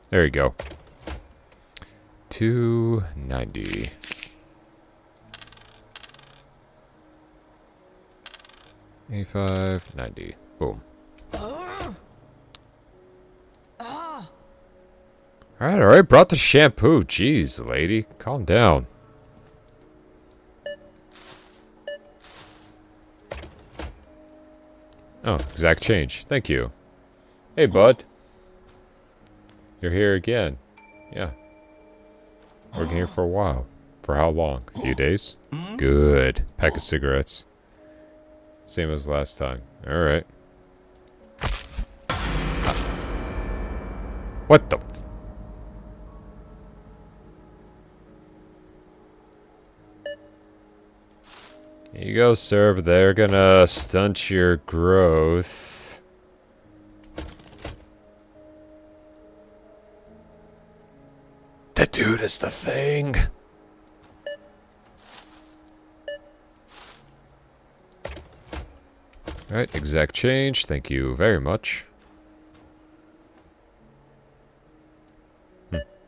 There you go. $2.90. $85.90. Boom. Alright, brought the shampoo. Jeez, lady. Calm down. Oh, exact change. Thank you. Hey, bud. You're here again. Yeah. Working here for a while. For how long? A few days? Good. Pack of cigarettes. Same as last time. Alright. What the f- Here you go, sir, but they're gonna stunt your growth. The dude is the thing. Alright, exact change. Thank you very much.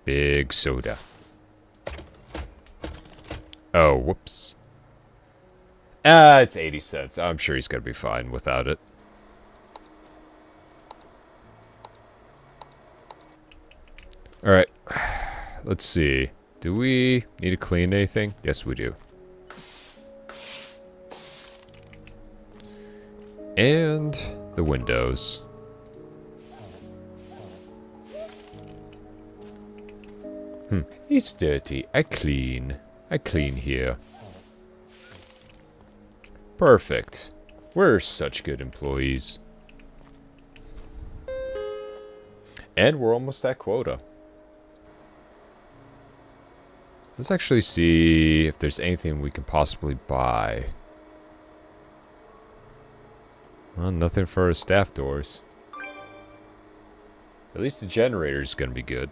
Big soda. Oh, whoops. It's 80 cents. I'm sure he's gonna be fine without it. Alright. Let's see. Do we need to clean anything? Yes, we do. And the windows. It's dirty. I clean. I clean here. Perfect. We're such good employees. And we're almost at quota. Let's actually see if there's anything we can possibly buy. Well, nothing for our staff doors. At least the generator's gonna be good.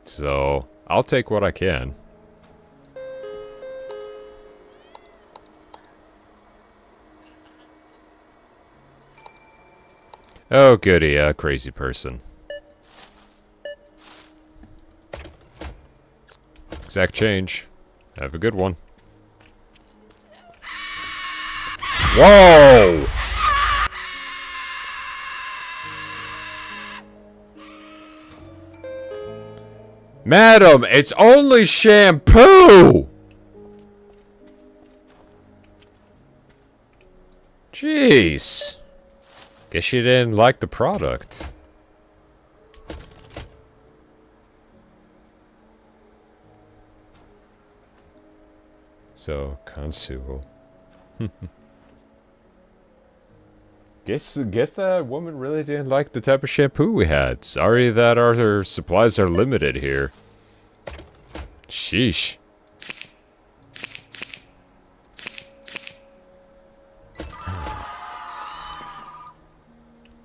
So, I'll take what I can. Oh, goody, a crazy person. Exact change. Have a good one. Whoa! Madam, it's only shampoo! Jeez. Guess you didn't like the product. So, consumable. Guess that woman really didn't like the type of shampoo we had. Sorry that our supplies are limited here. Sheesh.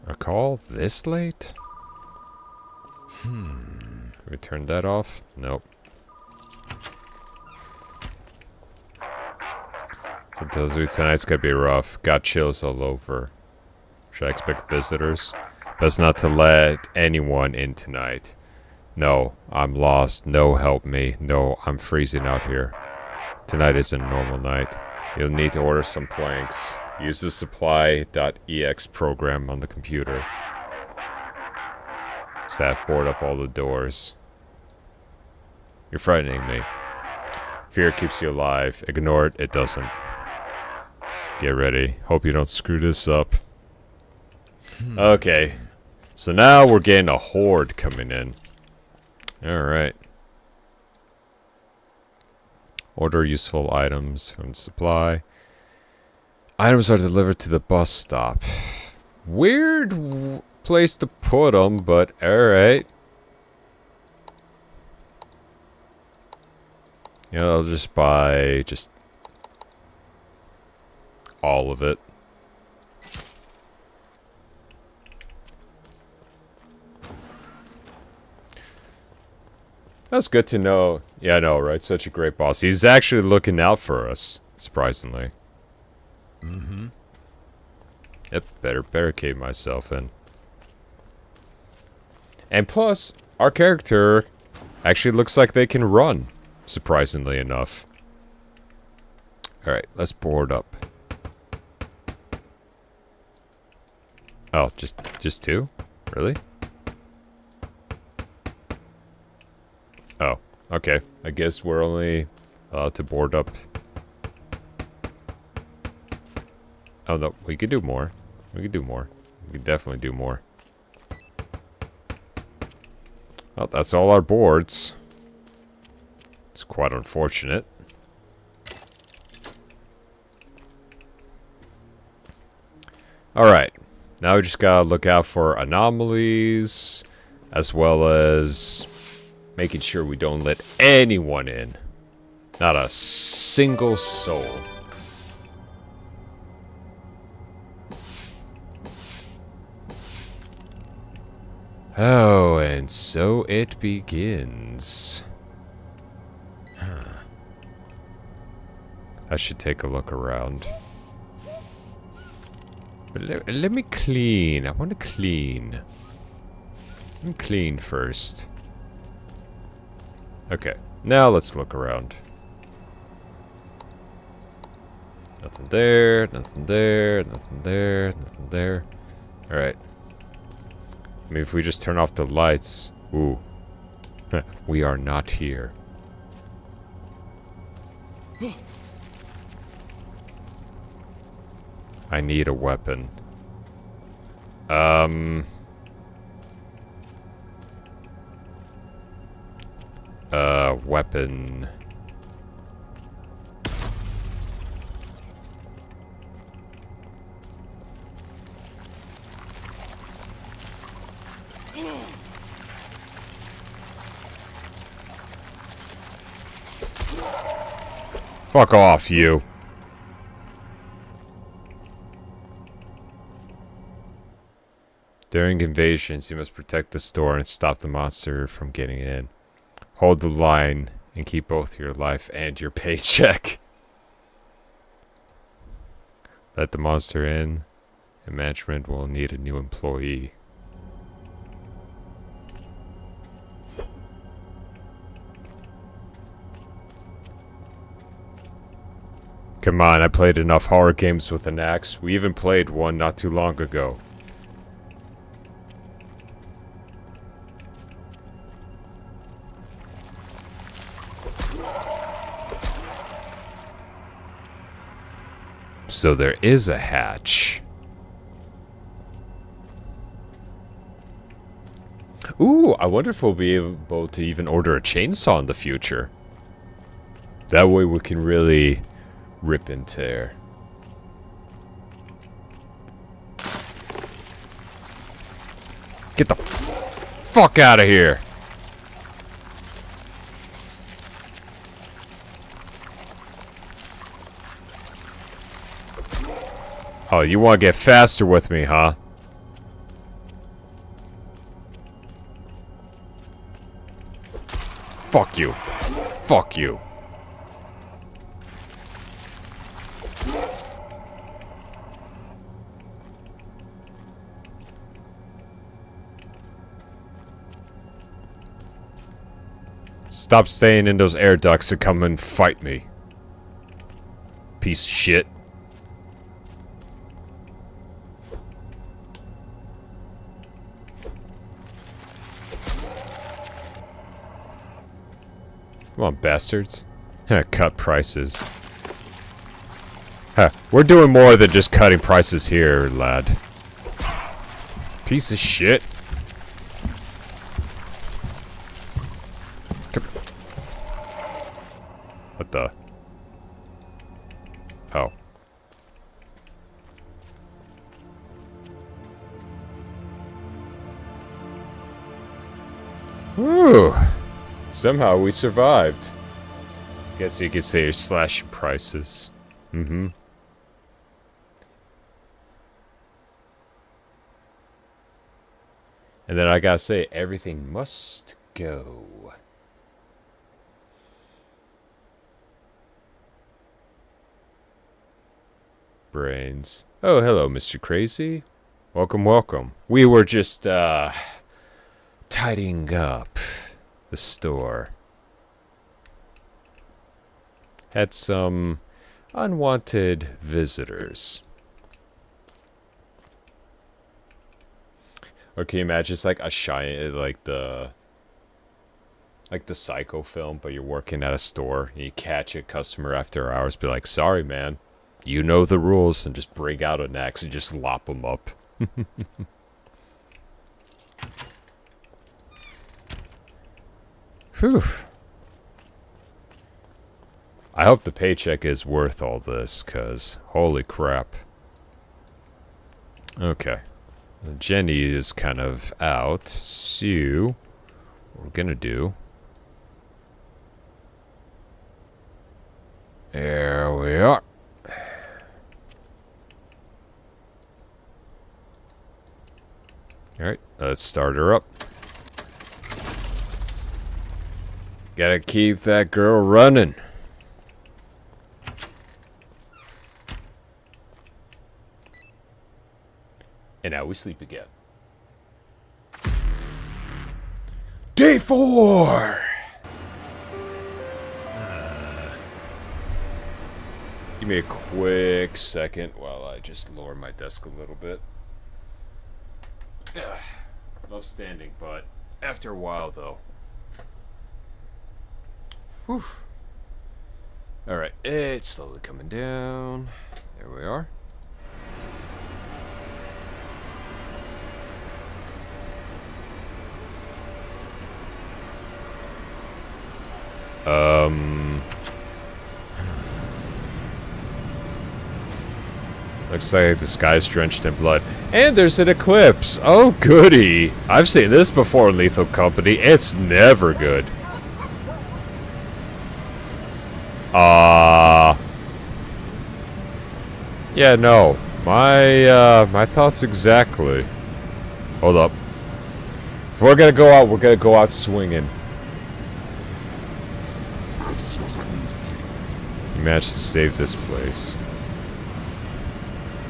A call this late? Can we turn that off? Nope. So tells me tonight's gonna be rough. Got chills all over. Should I expect visitors? Best not to let anyone in tonight. No, I'm lost. No, help me. No, I'm freezing out here. Tonight isn't a normal night. You'll need to order some planks. Use the supply.ex program on the computer. Staff board up all the doors. You're frightening me. Fear keeps you alive. Ignore it, it doesn't. Get ready. Hope you don't screw this up. Okay. So now we're getting a horde coming in. Alright. Order useful items from the supply. Items are delivered to the bus stop. Weird place to put them, but alright. You know, I'll just buy just all of it. That's good to know. Yeah, I know, right? Such a great boss. He's actually looking out for us, surprisingly. Mm-hmm. Yep, better barricade myself in. And plus, our character actually looks like they can run, surprisingly enough. Alright, let's board up. Oh, just two? Really? Oh, okay. I guess we're only allowed to board up. Oh no, we could do more. We could do more. We could definitely do more. Well, that's all our boards. It's quite unfortunate. Alright. Now we just gotta look out for anomalies, as well as making sure we don't let anyone in. Not a single soul. Oh, and so it begins. I should take a look around. But let me clean. I want to clean. Let me clean first. Okay, now let's look around. Nothing there, nothing there, nothing there, nothing there. Alright. I mean, if we just turn off the lights... Ooh. We are not here. I need a weapon. Weapon. Fuck off, you. During invasions, you must protect the store and stop the monster from getting in. Hold the line and keep both your life and your paycheck. Let the monster in, and management will need a new employee. Come on, I played enough horror games with an axe. We even played one not too long ago. So there is a hatch. Ooh, I wonder if we'll be able to even order a chainsaw in the future. That way we can really rip and tear. Get the fuck out of here! Oh, you want to get faster with me, huh? Fuck you. Fuck you. Stop staying in those air ducts and come and fight me. Piece of shit. Come on, bastards. Cut prices. We're doing more than just cutting prices here, lad. Piece of shit. What the? Oh. Whew. Somehow we survived. Guess you could say you're slashing prices. Mm-hmm. And then I gotta say, everything must go. Brains. Oh, hello, Mr. Crazy. Welcome, welcome. We were just, tidying up the store. Had some unwanted visitors. Or can you imagine it's like a like the Psycho film, but you're working at a store and you catch a customer after hours, be like, sorry man, you know the rules, and just bring out an axe and just lop them up. Whew. I hope the paycheck is worth all this, cause holy crap. Okay. Jenny is kind of out, so what we're gonna do. There we are. Alright, let's start her up. Gotta keep that girl running. And now we sleep again. Day 4! Give me a quick second while I just lower my desk a little bit. Love standing, but after a while, though. Whew. Alright, it's slowly coming down. There we are. Looks like the sky's drenched in blood. And there's an eclipse! Oh, goody! I've seen this before, Lethal Company. It's never good. Yeah, no. My thoughts exactly. Hold up. If we're gonna go out, we're gonna go out swinging. You managed to save this place.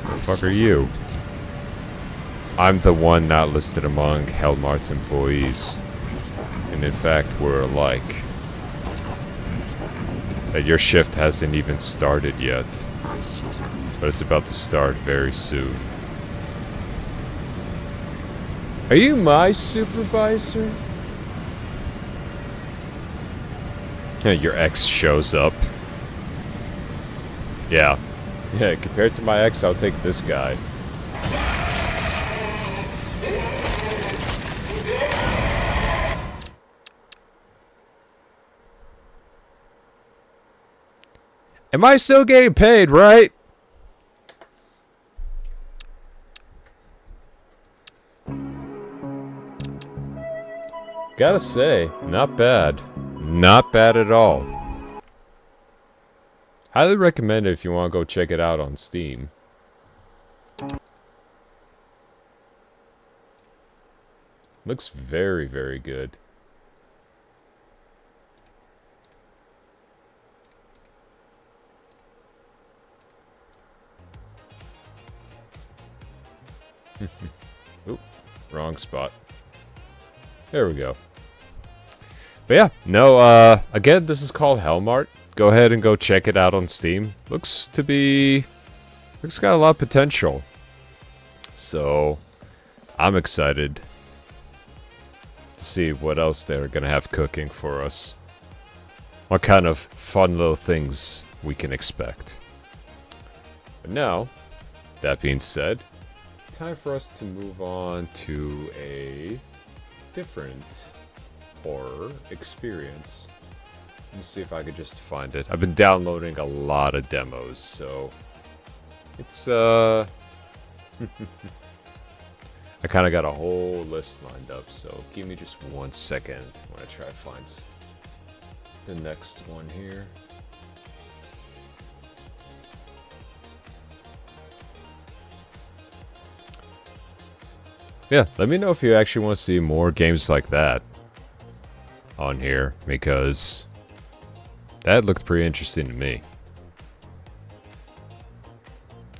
Who the fuck are you? I'm the one not listed among Hellmart's employees. And in fact, we're alike. That your shift hasn't even started yet. But it's about to start very soon. Are you my supervisor? Your ex shows up. Yeah. Yeah, compared to my ex, I'll take this guy. Am I still getting paid, right? Gotta say, not bad. Not bad at all. Highly recommend it if you want to go check it out on Steam. Looks very, very good. Oop, wrong spot. There we go. But yeah, no, again, this is called Hellmart. Go ahead and go check it out on Steam. Looks got a lot of potential. So, I'm excited to see what else they're gonna have cooking for us. What kind of fun little things we can expect. But now, that being said, time for us to move on to a different horror experience. Let's see if I could just find it. I've been downloading a lot of demos, so it's I kind of got a whole list lined up, so give me just 1 second when I try to find the next one here. Yeah, let me know if you actually want to see more games like that on here, because that looked pretty interesting to me.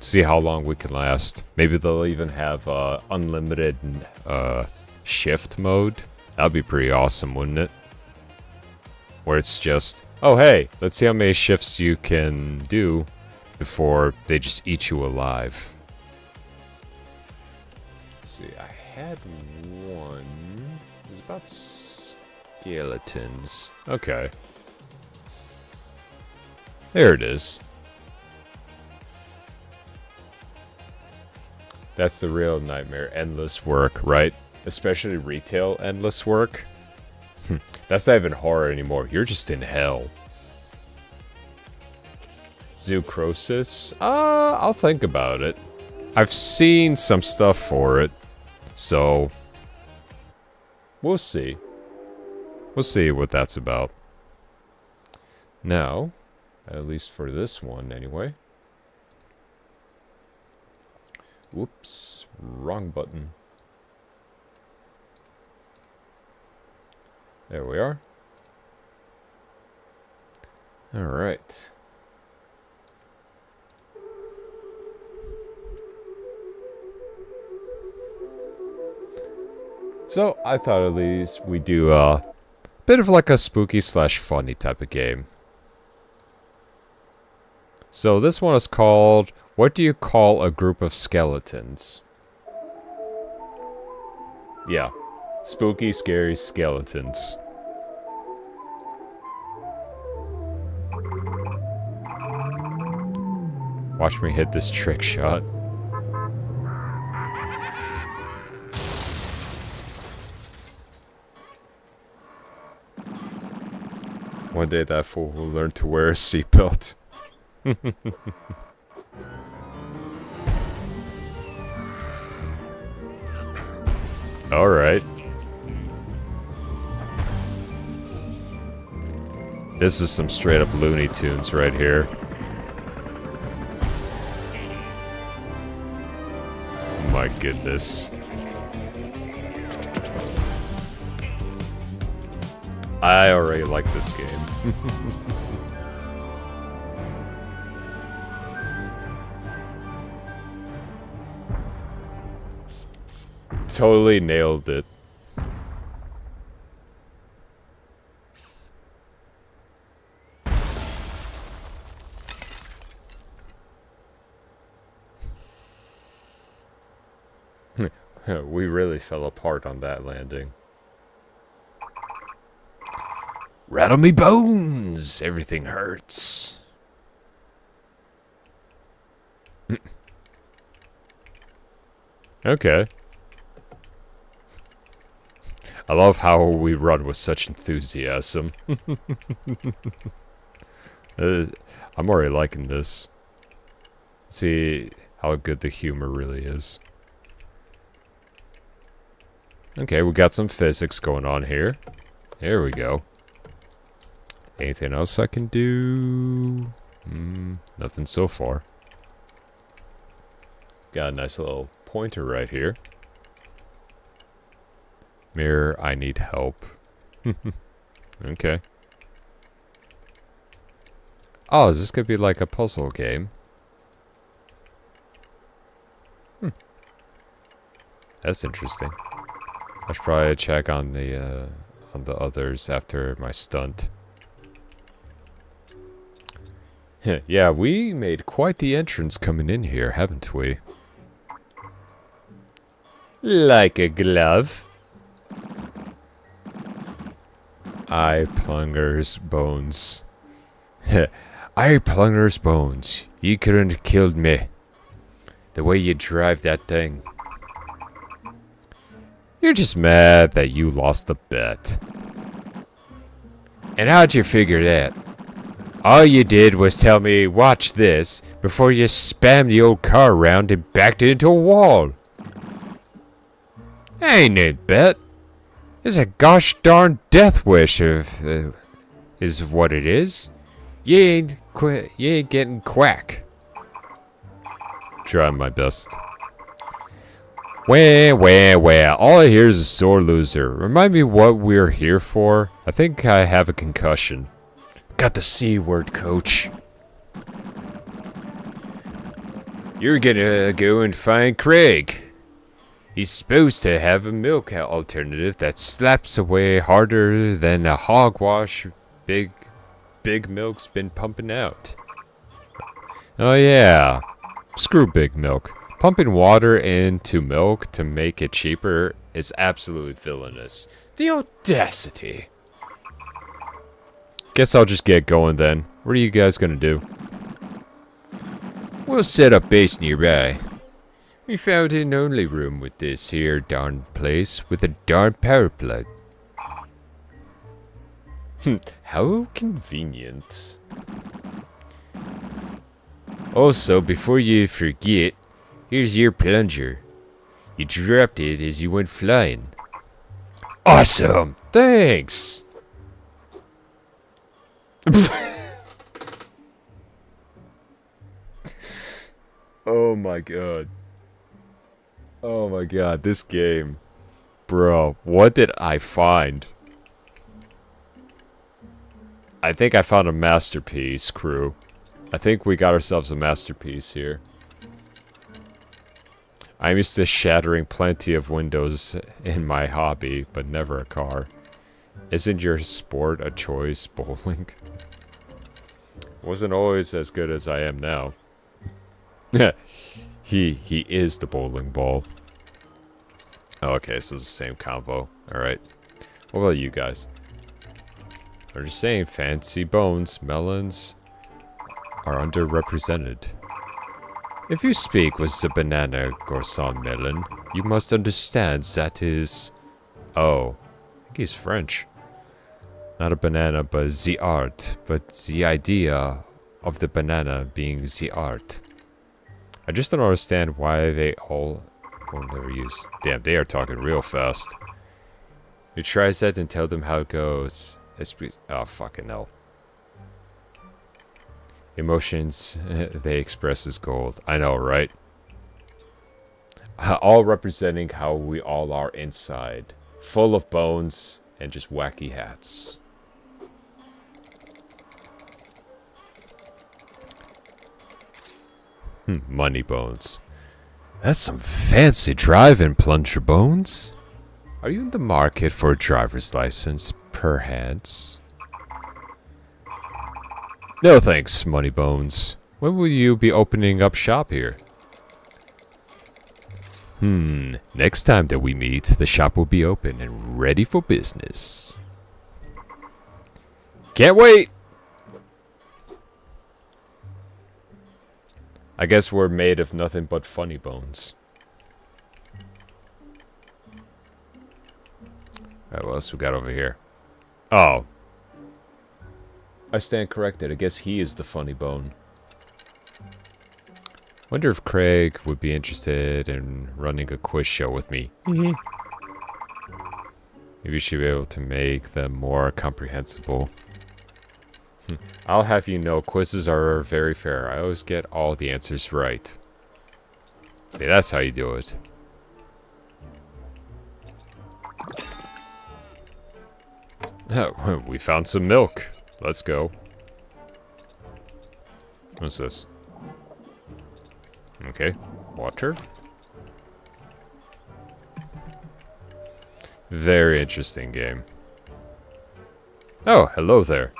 See how long we can last. Maybe they'll even have unlimited shift mode. That'd be pretty awesome, wouldn't it? Where it's just, oh hey, let's see how many shifts you can do before they just eat you alive. Let's see, I had one. It was about skeletons. Okay. There it is. That's the real nightmare. Endless work, right? Especially retail endless work. That's not even horror anymore. You're just in hell. Zoocrosis? I'll think about it. I've seen some stuff for it. So, we'll see. We'll see what that's about. Now, at least for this one anyway. Whoops, wrong button. There we are. Alright. So, I thought at least we do a bit of like a spooky slash funny type of game. So this one is called, what do you call a group of skeletons? Yeah. Spooky, scary skeletons. Watch me hit this trick shot. One day that fool will learn to wear a seatbelt. Alright. This is some straight up Looney Tunes right here. My goodness. I already like this game. Totally nailed it. We really fell apart on that landing. Rattle me bones! Everything hurts. Okay. I love how we run with such enthusiasm. I'm already liking this. Let's see how good the humor really is. Okay, we got some physics going on here. There we go. Anything else I can do? Nothing so far. Got a nice little pointer right here. Mirror, I need help. Okay. Oh, is this gonna be like a puzzle game? That's interesting. I should probably check on the others after my stunt. Yeah, we made quite the entrance coming in here, haven't we? Like a glove. Eye Plunger's bones. Eye Plunger's bones. You couldn't have killed me. The way you drive that thing. You're just mad that you lost the bet. And how'd you figure that? All you did was tell me, watch this, before you spammed the old car around and backed it into a wall. Ain't it, Bet? It's a gosh darn death wish is what it is. You ain't getting quack. Trying my best. Well. All I hear is a sore loser. Remind me what we're here for. I think I have a concussion. Got the C word, coach. You're gonna go and find Craig. He's supposed to have a milk alternative that slaps away harder than a hogwash Big Milk's been pumping out. Oh yeah. Screw Big Milk. Pumping water into milk to make it cheaper is absolutely villainous. The audacity. Guess I'll just get going then. What are you guys gonna do? We'll set up base nearby. We found an only room with this here darn place with a darn power plug. How convenient. Also, before you forget, here's your plunger. You dropped it as you went flying. Awesome! Thanks! Oh my god. Oh my god, this game. Bro, what did I find? I think I found a masterpiece, crew. I think we got ourselves a masterpiece here. I'm used to shattering plenty of windows in my hobby, but never a car. Isn't your sport a choice, bowling? Wasn't always as good as I am now. He is the bowling ball. Oh, okay, so it's the same convo. Alright. What about you guys? I'm just saying, fancy bones, melons are underrepresented. If you speak with the banana Gorson melon, you must understand that is... Oh, I think he's French. Not a banana, but the art. But the idea of the banana being the art. I just don't understand why they all will never use... Damn, they are talking real fast. You try that and tell them how it goes. Oh, fucking hell. Emotions they express as gold. I know, right? All representing how we all are inside. Full of bones and just wacky hats. Money bones. That's some fancy driving, plunger bones. Are you in the market for a driver's license, perchance? No thanks, Money Bones. When will you be opening up shop here? Next time that we meet, the shop will be open and ready for business. Can't wait! I guess we're made of nothing but funny bones. Alright, what else we got over here? Oh. I stand corrected. I guess he is the funny bone. Wonder if Craig would be interested in running a quiz show with me. Maybe we should be able to make them more comprehensible. I'll have you know, quizzes are very fair. I always get all the answers right. See, that's how you do it. We found some milk. Let's go. What's this? Okay, water. Very interesting game. Oh, hello there.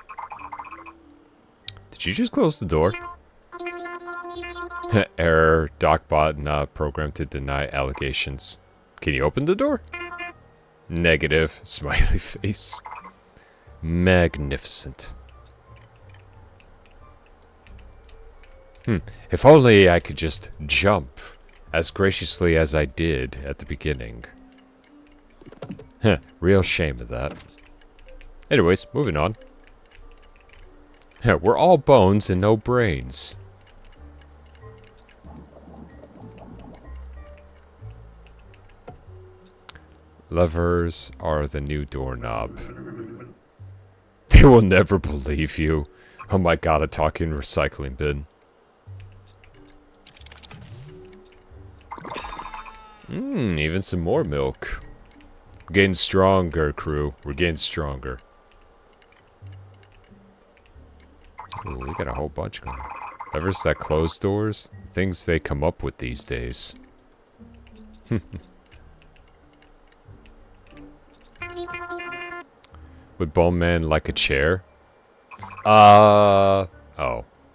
Did you just close the door? Error. DocBot not programmed to deny allegations. Can you open the door? Negative. Smiley face. Magnificent. If only I could just jump as graciously as I did at the beginning. Real shame of that. Anyways, moving on. We're all bones and no brains. Levers are the new doorknob. They will never believe you. Oh my god, a talking recycling bin. Even some more milk. We're getting stronger, crew. We're getting stronger. Ooh, we got a whole bunch going. Levers that close doors? Things they come up with these days. Would Bone Man like a chair? Oh.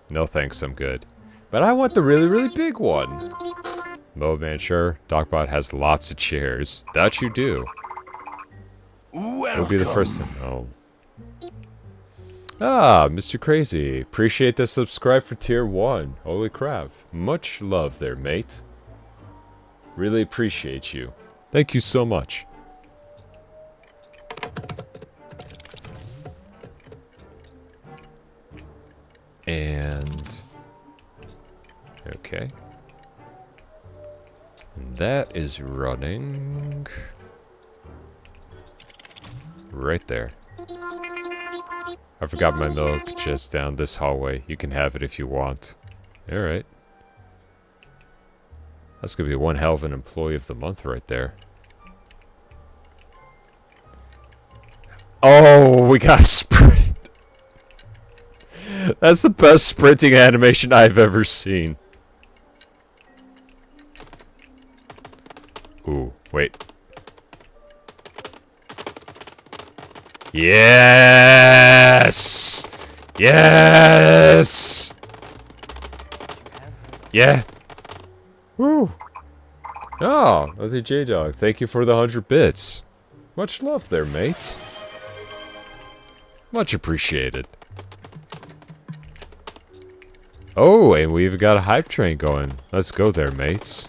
No thanks, I'm good. But I want the really, really big one. Bone Man, sure. Dogbot has lots of chairs. That you do. You'll be the first to know. Ah, Mr. Crazy. Appreciate the subscribe for tier 1. Holy crap. Much love there, mate. Really appreciate you. Thank you so much. And... okay. And that is running... right there. I forgot my milk just down this hallway. You can have it if you want. Alright. That's gonna be one hell of an employee of the month right there. Oh, we got sprint. That's the best sprinting animation I've ever seen. Ooh, wait. Yes! Yes! Yeah. Woo. Oh, that's a J-Dog. Thank you for the 100 bits. Much love there, mate. Much appreciated. Oh, and we even got a hype train going. Let's go there, mates.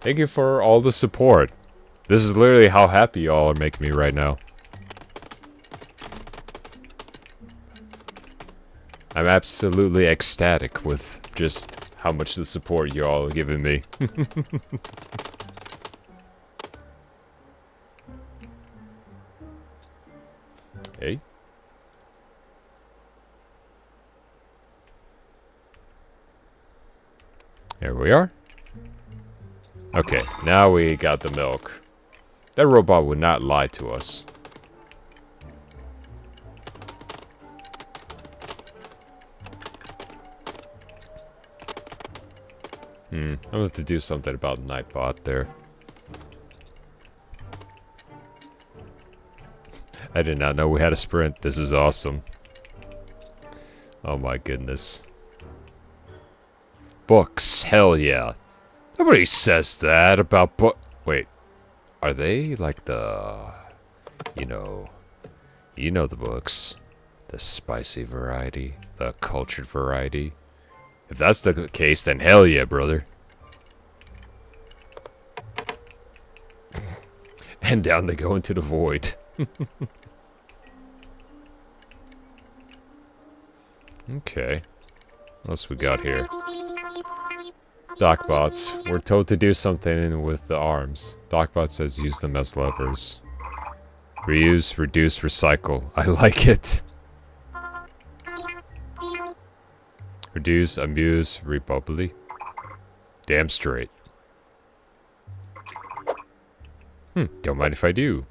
Thank you for all the support. This is literally how happy y'all are making me right now. I'm absolutely ecstatic with just how much the support y'all are giving me. Hey. There we are. Okay, now we got the milk. That robot would not lie to us. I'm gonna have to do something about Nightbot there. I did not know we had a sprint. This is awesome. Oh my goodness. Books, hell yeah. Nobody says that about book. Wait, are they like the, you know the books, the spicy variety, the cultured variety? If that's the case, then hell yeah, brother. And down they go into the void. Okay, what else we got here? Docbots. We're told to do something with the arms. Docbot says use them as levers. Reuse, reduce, recycle. I like it. Reduce, amuse, rebubly. Damn straight. Don't mind if I do.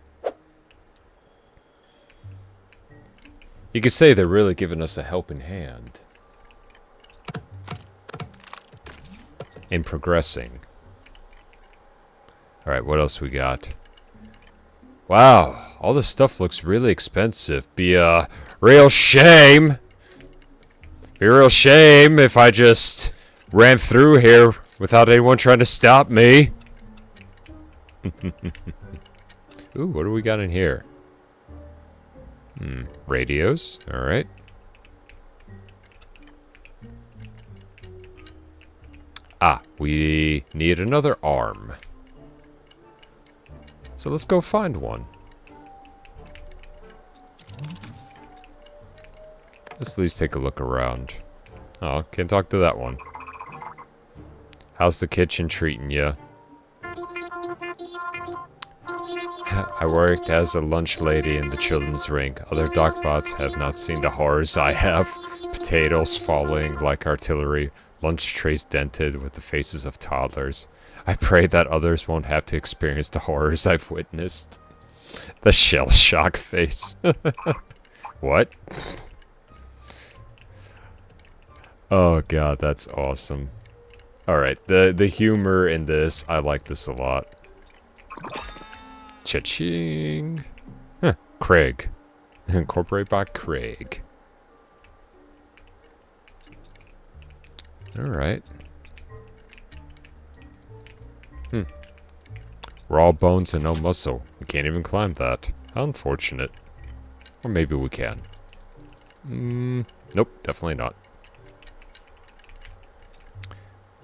You could say they're really giving us a helping hand. In progressing. Alright, what else we got? Wow, all this stuff looks really expensive. Be a real shame. Be a real shame if I just ran through here without anyone trying to stop me. Ooh, what do we got in here? Radios, alright. Ah, we need another arm. So let's go find one. Let's at least take a look around. Oh, can't talk to that one. How's the kitchen treating you? I worked as a lunch lady in the children's ring. Other Docbots have not seen the horrors I have. Potatoes falling like artillery. Lunch trays dented with the faces of toddlers. I pray that others won't have to experience the horrors I've witnessed. The shell shock face. What? Oh god, that's awesome. Alright, the humor in this, I like this a lot. Cha-ching! Huh, Craig. Incorporate by Craig. Alright. We're all bones and no muscle. We can't even climb that. How unfortunate. Or maybe we can. Nope, definitely not.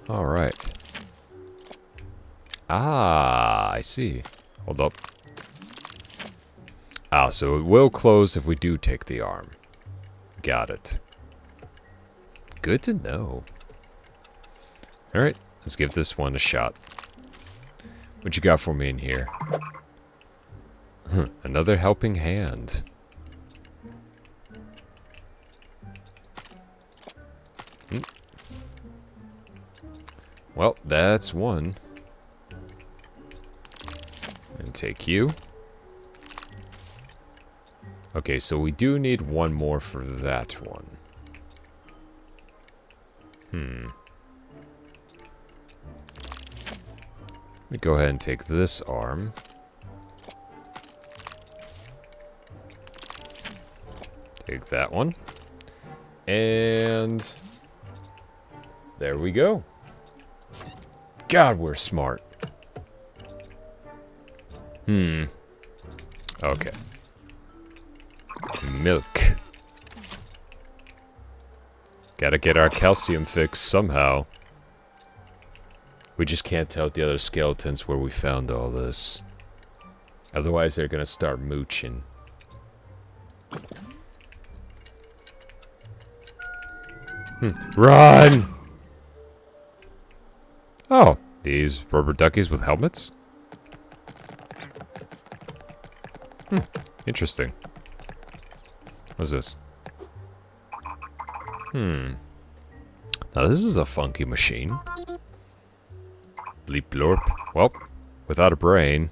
Alright. Ah, I see. Hold up. Ah, so it will close if we do take the arm. Got it. Good to know. Alright, let's give this one a shot. What you got for me in here? Another helping hand. Well, that's one. And take you. Okay, so we do need one more for that one. Let me go ahead and take this arm. Take that one. And there we go. God, we're smart. Okay. Milk. Gotta get our calcium fix somehow. We just can't tell the other skeletons where we found all this. Otherwise, they're gonna start mooching. Run! Oh, these rubber duckies with helmets? Interesting. What's this? Now this is a funky machine. Bleep blorp. Well, without a brain,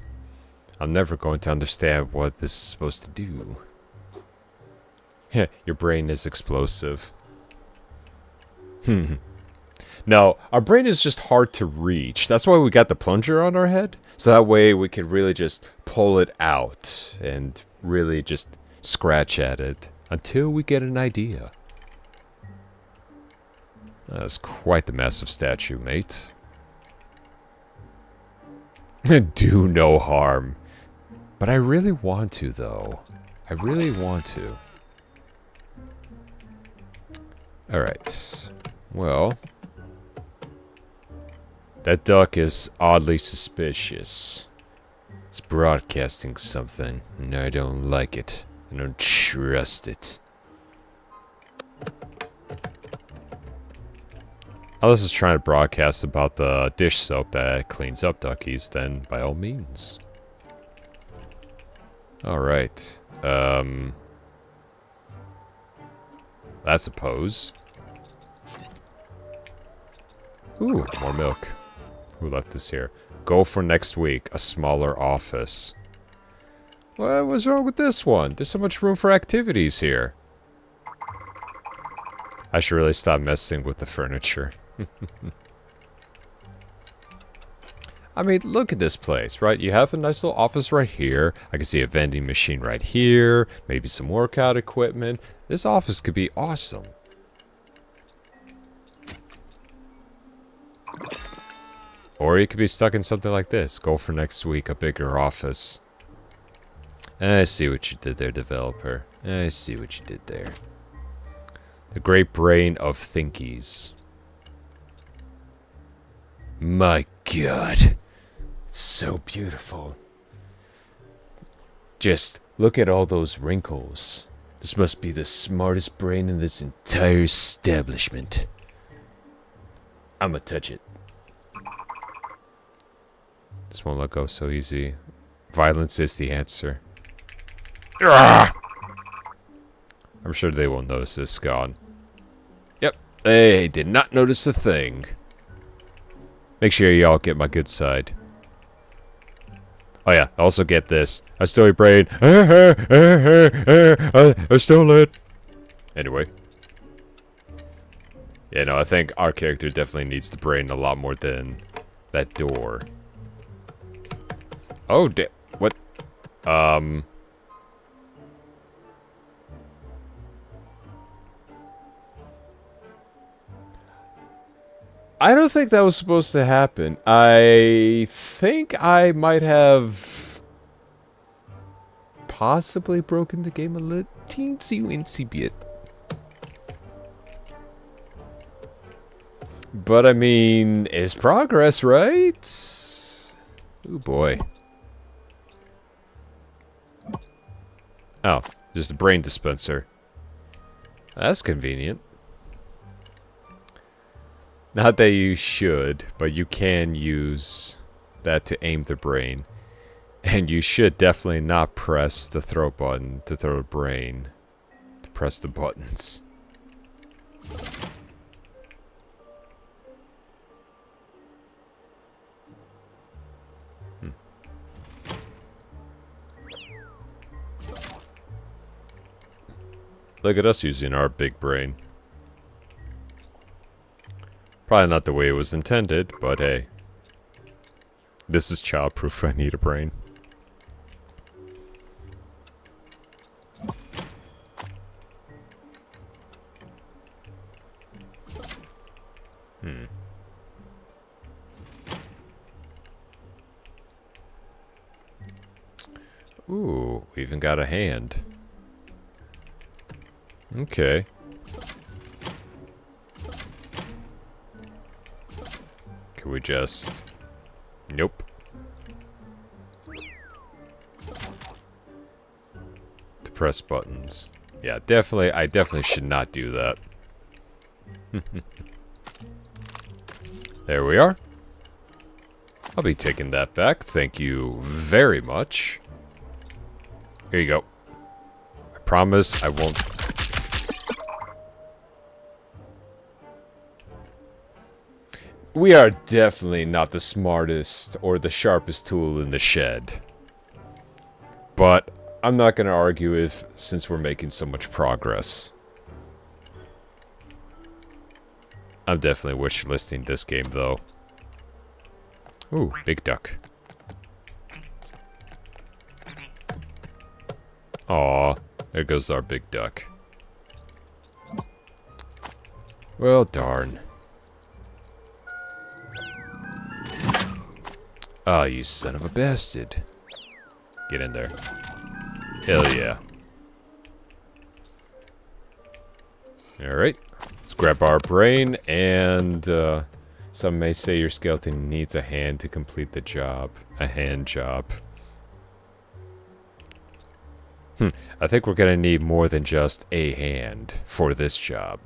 I'm never going to understand what this is supposed to do. Your brain is explosive. No, our brain is just hard to reach. That's why we got the plunger on our head. So that way we can really just pull it out and really just scratch at it until we get an idea. That's quite the massive statue, mate. Do no harm. But I really want to, though. I really want to. Alright. Well. That duck is oddly suspicious. It's broadcasting something, and I don't like it. I don't trust it. Unless it's trying to broadcast about the dish soap that cleans up duckies, then by all means. Alright. That's a pose. Ooh, more milk. Who left this here? Go for next week. A smaller office. What was wrong with this one? There's so much room for activities here. I should really stop messing with the furniture. I mean, look at this place, right? You have a nice little office right here. I can see a vending machine right here. Maybe some workout equipment. This office could be awesome. Or you could be stuck in something like this. Go for next week, a bigger office. I see what you did there, developer. I see what you did there. The great brain of thinkies. My God. It's so beautiful. Just look at all those wrinkles. This must be the smartest brain in this entire establishment. I'ma touch it. This won't let go so easy. Violence is the answer. Arrgh! I'm sure they won't notice this gone. Yep, they did not notice a thing. Make sure y'all get my good side. Oh yeah, also get this. I stole your brain. I stole it. Anyway. Yeah, no, I think our character definitely needs the brain a lot more than that door. Oh, what? I don't think that was supposed to happen. I think I might have possibly broken the game a little teensy-weensy bit. But I mean, it's progress, right? Oh boy. Oh, just a brain dispenser. That's convenient. Not that you should, but you can use that to aim the brain. And you should definitely not press the throw button to throw the brain. To press the buttons. Look at us using our big brain. Probably not the way it was intended, but hey. This is childproof. I need a brain. Ooh, we even got a hand. Okay. Can we just... Nope. To press buttons. Yeah, definitely, I definitely should not do that. There we are. I'll be taking that back. Thank you very much. Here you go. I promise I won't... We are definitely not the smartest or the sharpest tool in the shed. But I'm not going to argue if, since we're making so much progress. I'm definitely wishlisting this game, though. Ooh, big duck. Aw, there goes our big duck. Well, darn. Ah, you son of a bastard. Get in there. Hell yeah. Alright. Let's grab our brain, and some may say your skeleton needs a hand to complete the job. A hand job. I think we're gonna need more than just a hand for this job.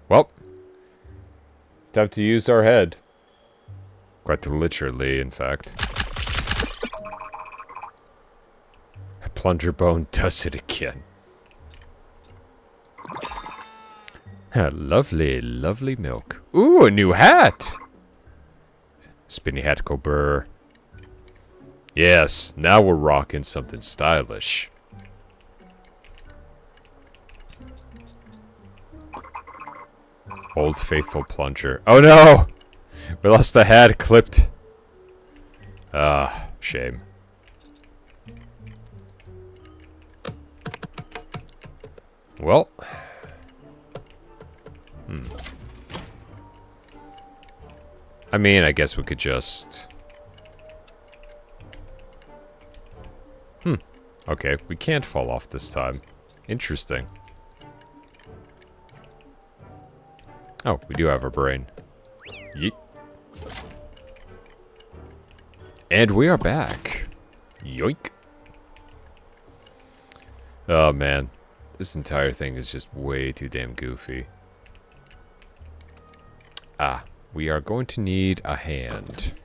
Well, time to use our head. Quite literally, in fact. Plunger bone does it again. Lovely, lovely milk. Ooh, a new hat! Spinny hat go burr. Yes, now we're rocking something stylish. Old faithful plunger. Oh no! We lost the hat clipped. Ah, shame. Well. I mean, I guess we could just... Okay, we can't fall off this time. Interesting. Oh, we do have a brain. Yeet. And we are back. Yoink. Oh man, this entire thing is just way too damn goofy. Ah, we are going to need a hand.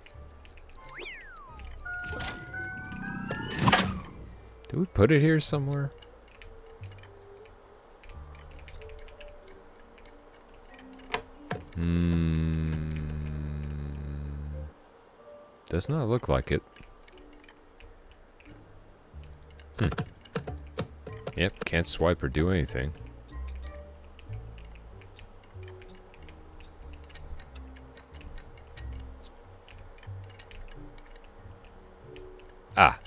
Do we put it here somewhere? Does not look like it. Yep, can't swipe or do anything. Ah.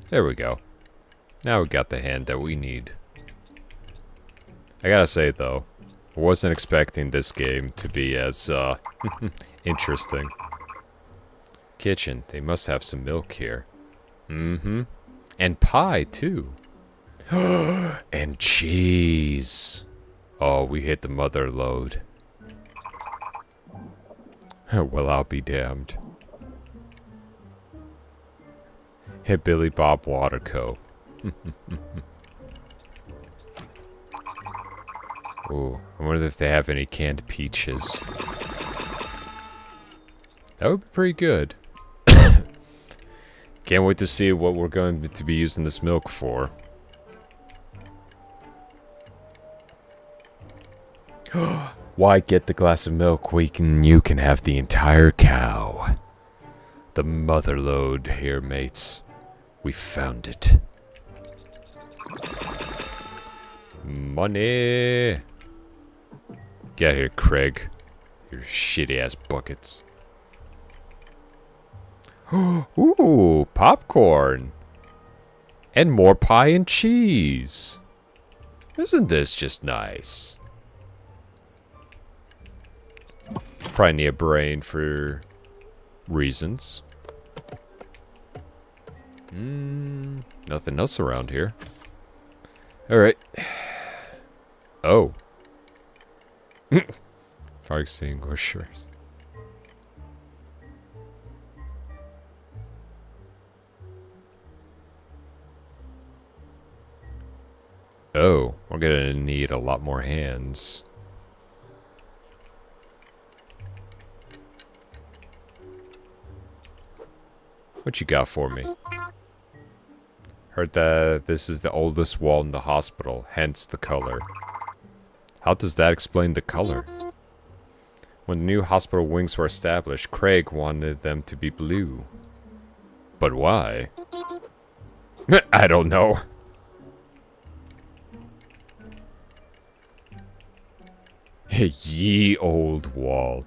There we go. Now we got the hand that we need. I gotta say though, I wasn't expecting this game to be as interesting. Kitchen, they must have some milk here. Mm-hmm. And pie too. And cheese. Oh, we hit the mother lode. Well, I'll be damned. Hit Billy Bob Waterco. Ooh, I wonder if they have any canned peaches. That would be pretty good. Can't wait to see what we're going to be using this milk for. Why get the glass of milk when you can have the entire cow? The mother lode here, mates. We found it. Money. Get here, Craig. Your shitty ass buckets. Ooh, popcorn. And more pie and cheese. Isn't this just nice? Probably need a brain for reasons. Nothing else around here. Alright. Oh. Fire extinguishers. Oh, we're gonna need a lot more hands. What you got for me? Heard that this is the oldest wall in the hospital, hence the color. How does that explain the color? When the new hospital wings were established, Craig wanted them to be blue. But why? I don't know. Ye old wall.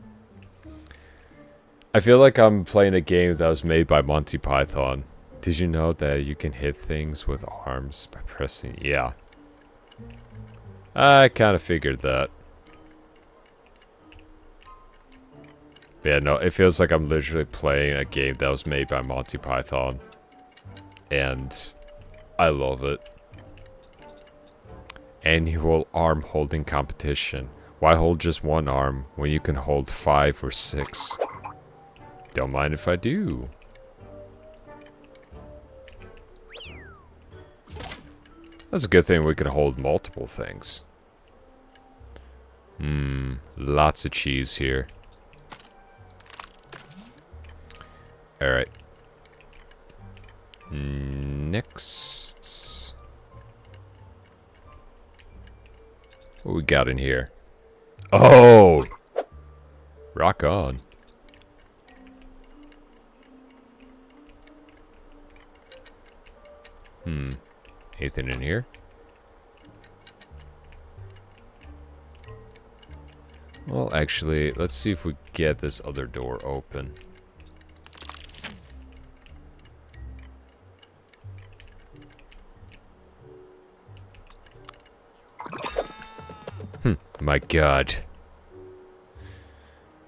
I feel like I'm playing a game that was made by Monty Python. Did you know that you can hit things with arms by pressing? Yeah. I kind of figured that. Yeah, no, it feels like I'm literally playing a game that was made by Monty Python. And I love it. Annual arm holding competition. Why hold just one arm when you can hold 5 or 6? Don't mind if I do. That's a good thing we could hold multiple things. Lots of cheese here. Alright. Next. What we got in here? Oh! Rock on. Anything in here? Well, actually, let's see if we get this other door open. My God.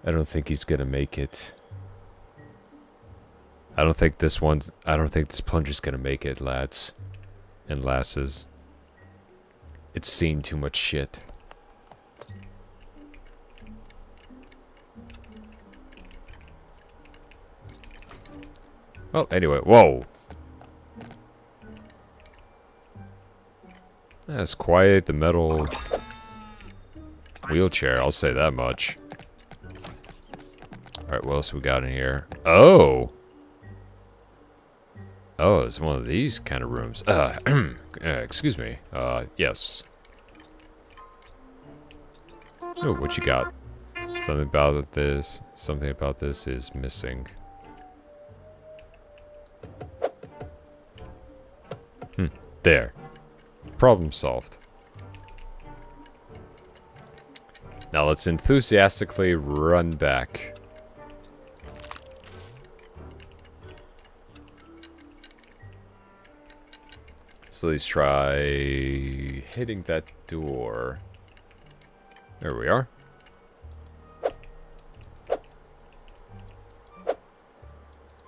I don't think he's gonna make it. I don't think this plunger's gonna make it, lads. And lasses. It's seen too much shit. Well, anyway, whoa. That's quite the metal wheelchair, I'll say that much. Alright, what else we got in here? Oh! Oh, it's one of these kind of rooms. Excuse me. Yes. Oh, what you got? Something about this is missing. There. Problem solved. Now let's enthusiastically run back. So let's try hitting that door. There we are.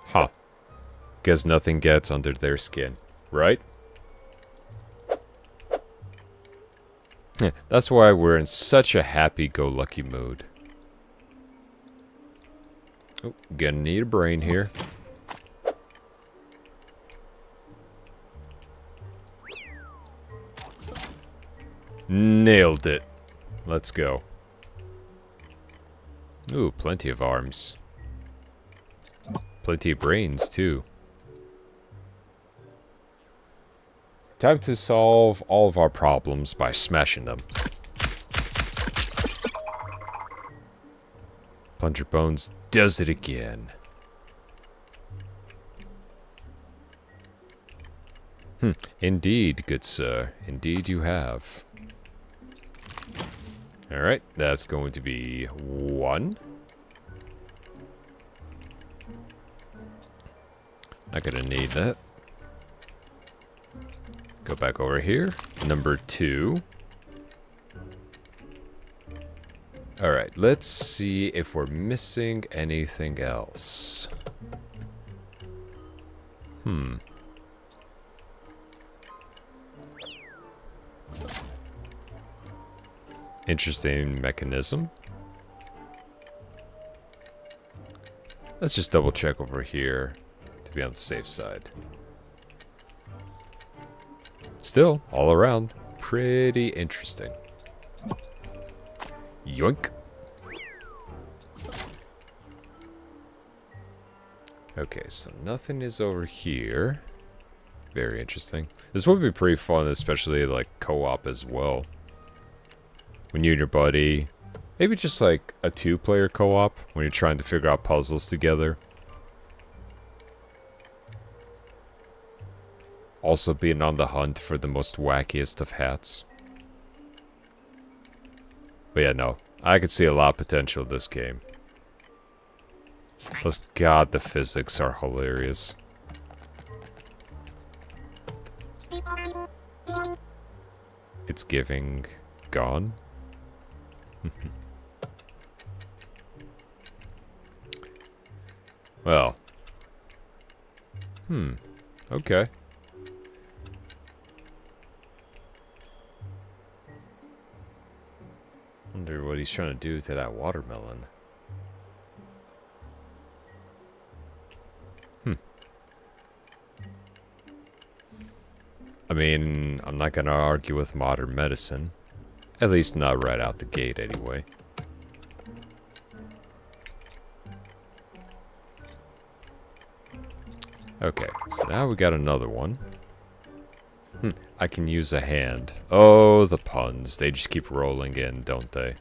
Huh. Guess nothing gets under their skin, right? That's why we're in such a happy-go-lucky mood. Oh, gonna need a brain here. Nailed it. Let's go. Ooh, plenty of arms. Plenty of brains, too. Time to solve all of our problems by smashing them. Plunger Bones does it again. Indeed, good sir. Indeed you have. Alright, that's going to be 1. Not gonna need that. Go back over here. Number 2. Alright, let's see if we're missing anything else. Interesting mechanism. Let's just double check over here to be on the safe side. Still, all around, pretty interesting. Yoink. Okay, so nothing is over here. Very interesting. This would be pretty fun, especially like co-op as well. When you and your buddy, maybe just like a 2-player co-op when you're trying to figure out puzzles together. Also being on the hunt for the most wackiest of hats. But yeah, no. I could see a lot of potential in this game. Plus, God, the physics are hilarious. It's giving gone. Well. Okay. Wonder what he's trying to do to that watermelon. I mean, I'm not gonna argue with modern medicine. At least not right out the gate, anyway. Okay, so now we got another one. I can use a hand. Oh, the puns. They just keep rolling in, don't they?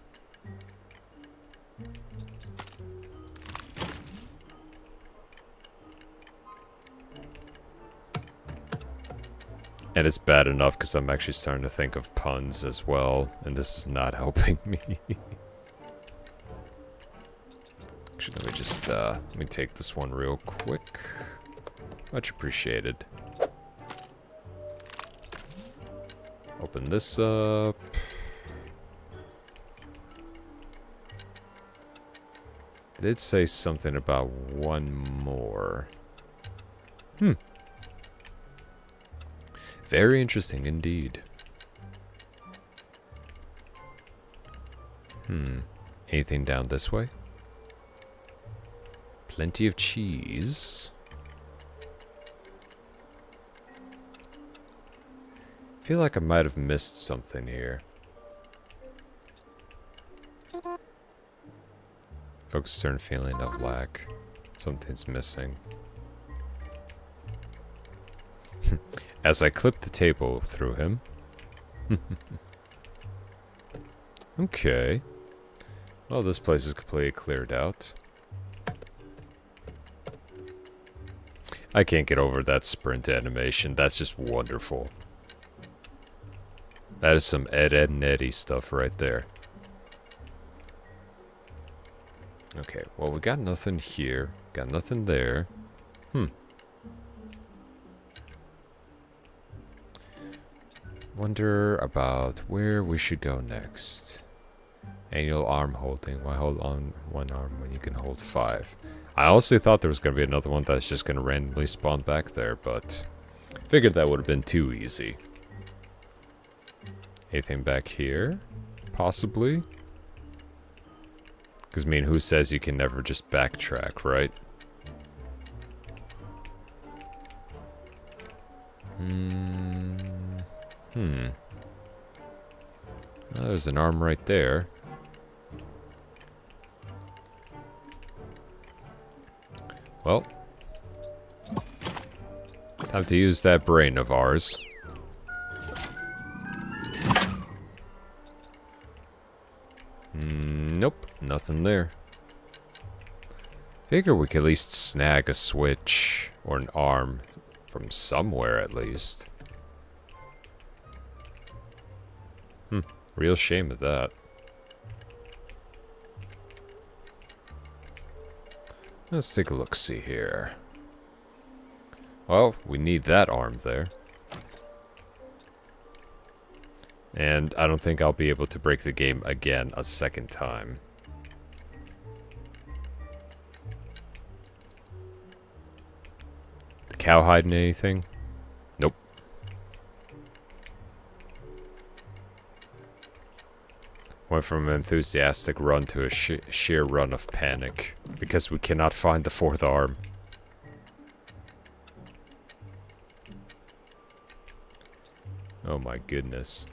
And it's bad enough because I'm actually starting to think of puns as well, and this is not helping me. Actually, let me just, let me take this one real quick. Much appreciated. Open this up. It did say something about one more. Very interesting indeed. Anything down this way? Plenty of cheese. I feel like I might have missed something here. Folks, certain feeling of lack. Something's missing. As I clip the table through him. Okay. Well, this place is completely cleared out. I can't get over that sprint animation. That's just wonderful. That is some Ed, Edd n Eddy stuff right there. Okay, well, we got nothing here. Got nothing there. Wonder about where we should go next. Annual arm holding. Why hold on one arm when you can hold 5? I honestly thought there was going to be another one that's just going to randomly spawn back there, but figured that would have been too easy. Anything back here? Possibly? Because, I mean, who says you can never just backtrack, right? Well, there's an arm right there. Well, time to use that brain of ours. Nope, nothing there. Figure we could at least snag a switch or an arm from somewhere at least. Real shame of that. Let's take a look-see here. Well, we need that arm there. And I don't think I'll be able to break the game again a second time. The cow hiding anything? Nope. Went from an enthusiastic run to a sheer run of panic. Because we cannot find the 4th arm. Oh my goodness.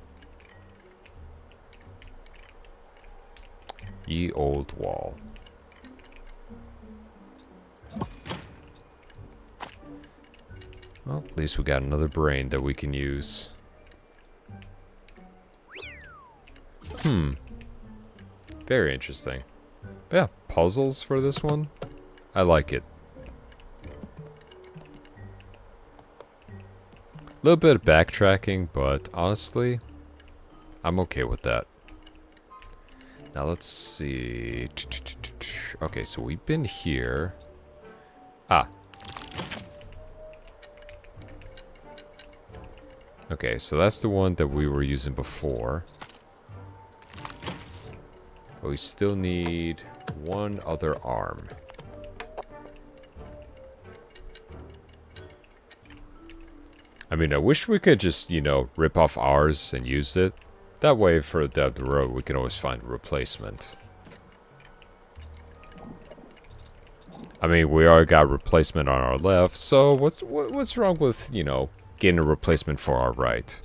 Ye old wall. Well, at least we got another brain that we can use. Very interesting. But yeah, puzzles for this one. I like it. A little bit of backtracking, but honestly, I'm okay with that. Now let's see. Okay, so we've been here. Okay, so that's the one that we were using before. But we still need one other arm. I mean, I wish we could just, you know, rip off ours and use it. That way, for down the road, we can always find a replacement. I mean, we already got a replacement on our left, so what's wrong with, you know, getting a replacement for our right?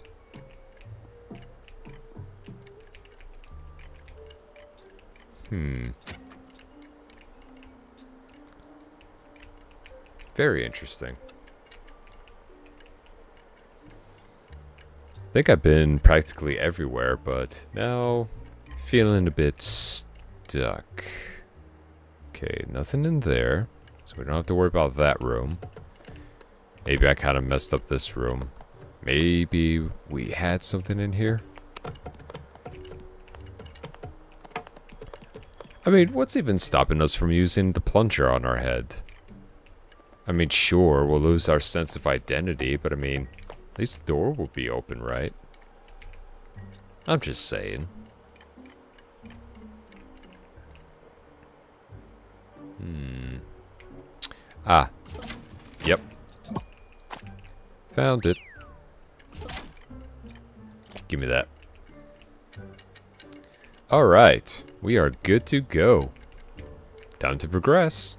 Very interesting. I think I've been practically everywhere, but now feeling a bit stuck. Okay, nothing in there, so we don't have to worry about that room. Maybe I kind of messed up this room. Maybe we had something in here. I mean, what's even stopping us from using the plunger on our head? I mean, sure, we'll lose our sense of identity, but I mean, at least the door will be open, right? I'm just saying. Yep. Found it. Give me that. Alright, we are good to go. Time to progress.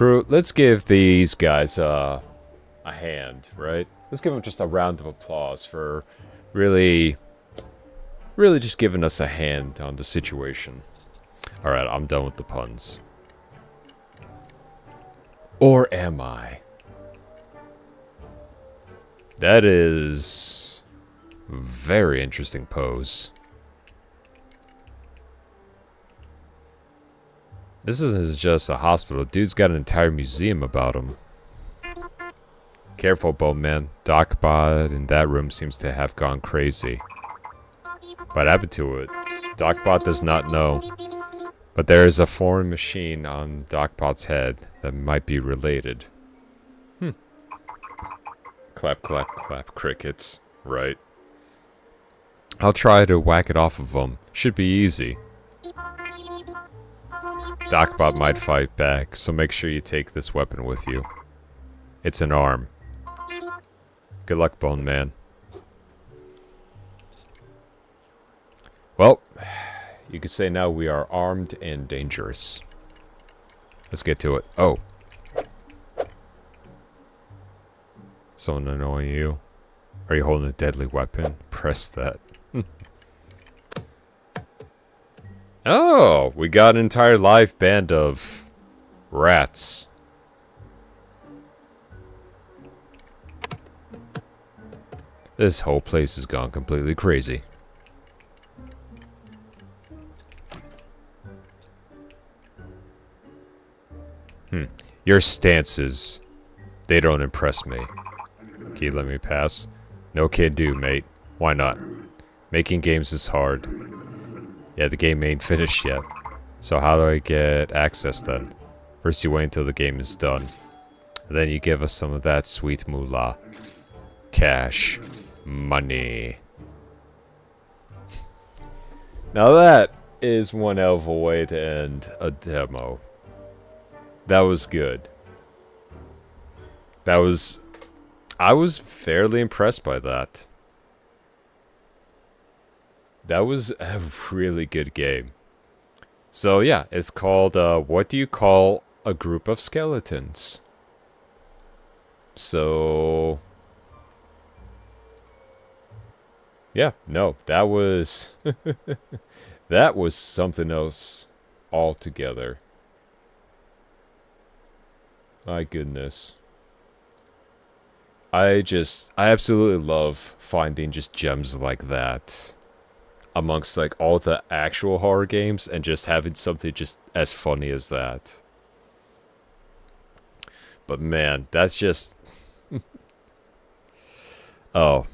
Crew, let's give these guys a hand, right? Let's give them just a round of applause for really just giving us a hand on the situation. Alright, I'm done with the puns. Or am I? That is a very interesting pose. This isn't just a hospital. Dude's got an entire museum about him. Careful, Boatman. Docbot in that room seems to have gone crazy. What happened to it? Docbot does not know. But there is a foreign machine on Docbot's head that might be related. Clap, clap, clap, crickets. Right. I'll try to whack it off of him. Should be easy. Docbot might fight back, so make sure you take this weapon with you. It's an arm. Good luck, Bone Man. Well, you could say now we are armed and dangerous. Let's get to it. Oh. Someone annoying you? Are you holding a deadly weapon? Press that. Oh, we got an entire live band of rats. This whole place has gone completely crazy. Your stances, they don't impress me. Can you let me pass? No can do, mate. Why not? Making games is hard. Yeah, the game ain't finished yet. So how do I get access then? First you wait until the game is done. And then you give us some of that sweet moolah. Cash. Money. Now that is one hell of a way to end a demo. That was good. I was fairly impressed by that. That was a really good game. So yeah, it's called, what do you call a group of skeletons? So... yeah, no, that was... that was something else altogether. My goodness. I absolutely love finding just gems like that amongst like all the actual horror games and just having something just as funny as that. But man, that's just... oh,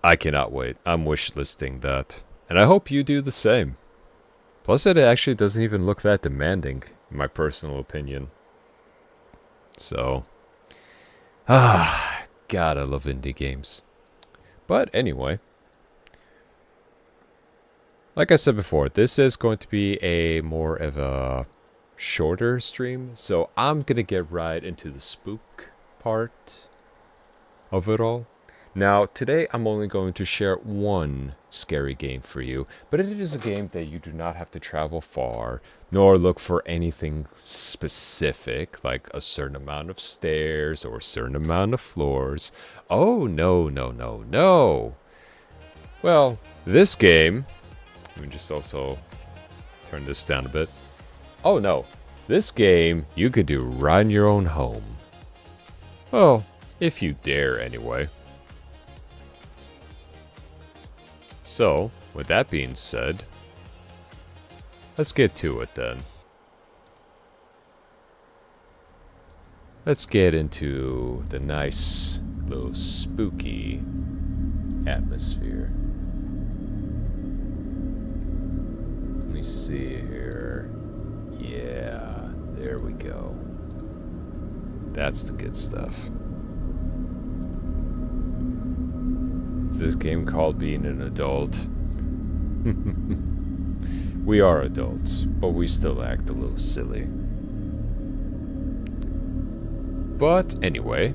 I cannot wait. I'm wishlisting that. And I hope you do the same. Plus it actually doesn't even look that demanding, in my personal opinion. So... God, I love indie games. But anyway... like I said before, this is going to be a more of a shorter stream, so I'm gonna get right into the spook part of it all. Now, today I'm only going to share one scary game for you, but it is a game that you do not have to travel far, nor look for anything specific, like a certain amount of stairs or a certain amount of floors. Oh, no, no, no, no! Well, this game... let me just also turn this down a bit. Oh no, this game you could do right in your own home. Well, if you dare anyway. So, with that being said, let's get to it then. Let's get into the nice little spooky atmosphere. Let me see here. Yeah, there we go. That's the good stuff. Is this game called being an adult? We are adults, but we still act a little silly. But anyway.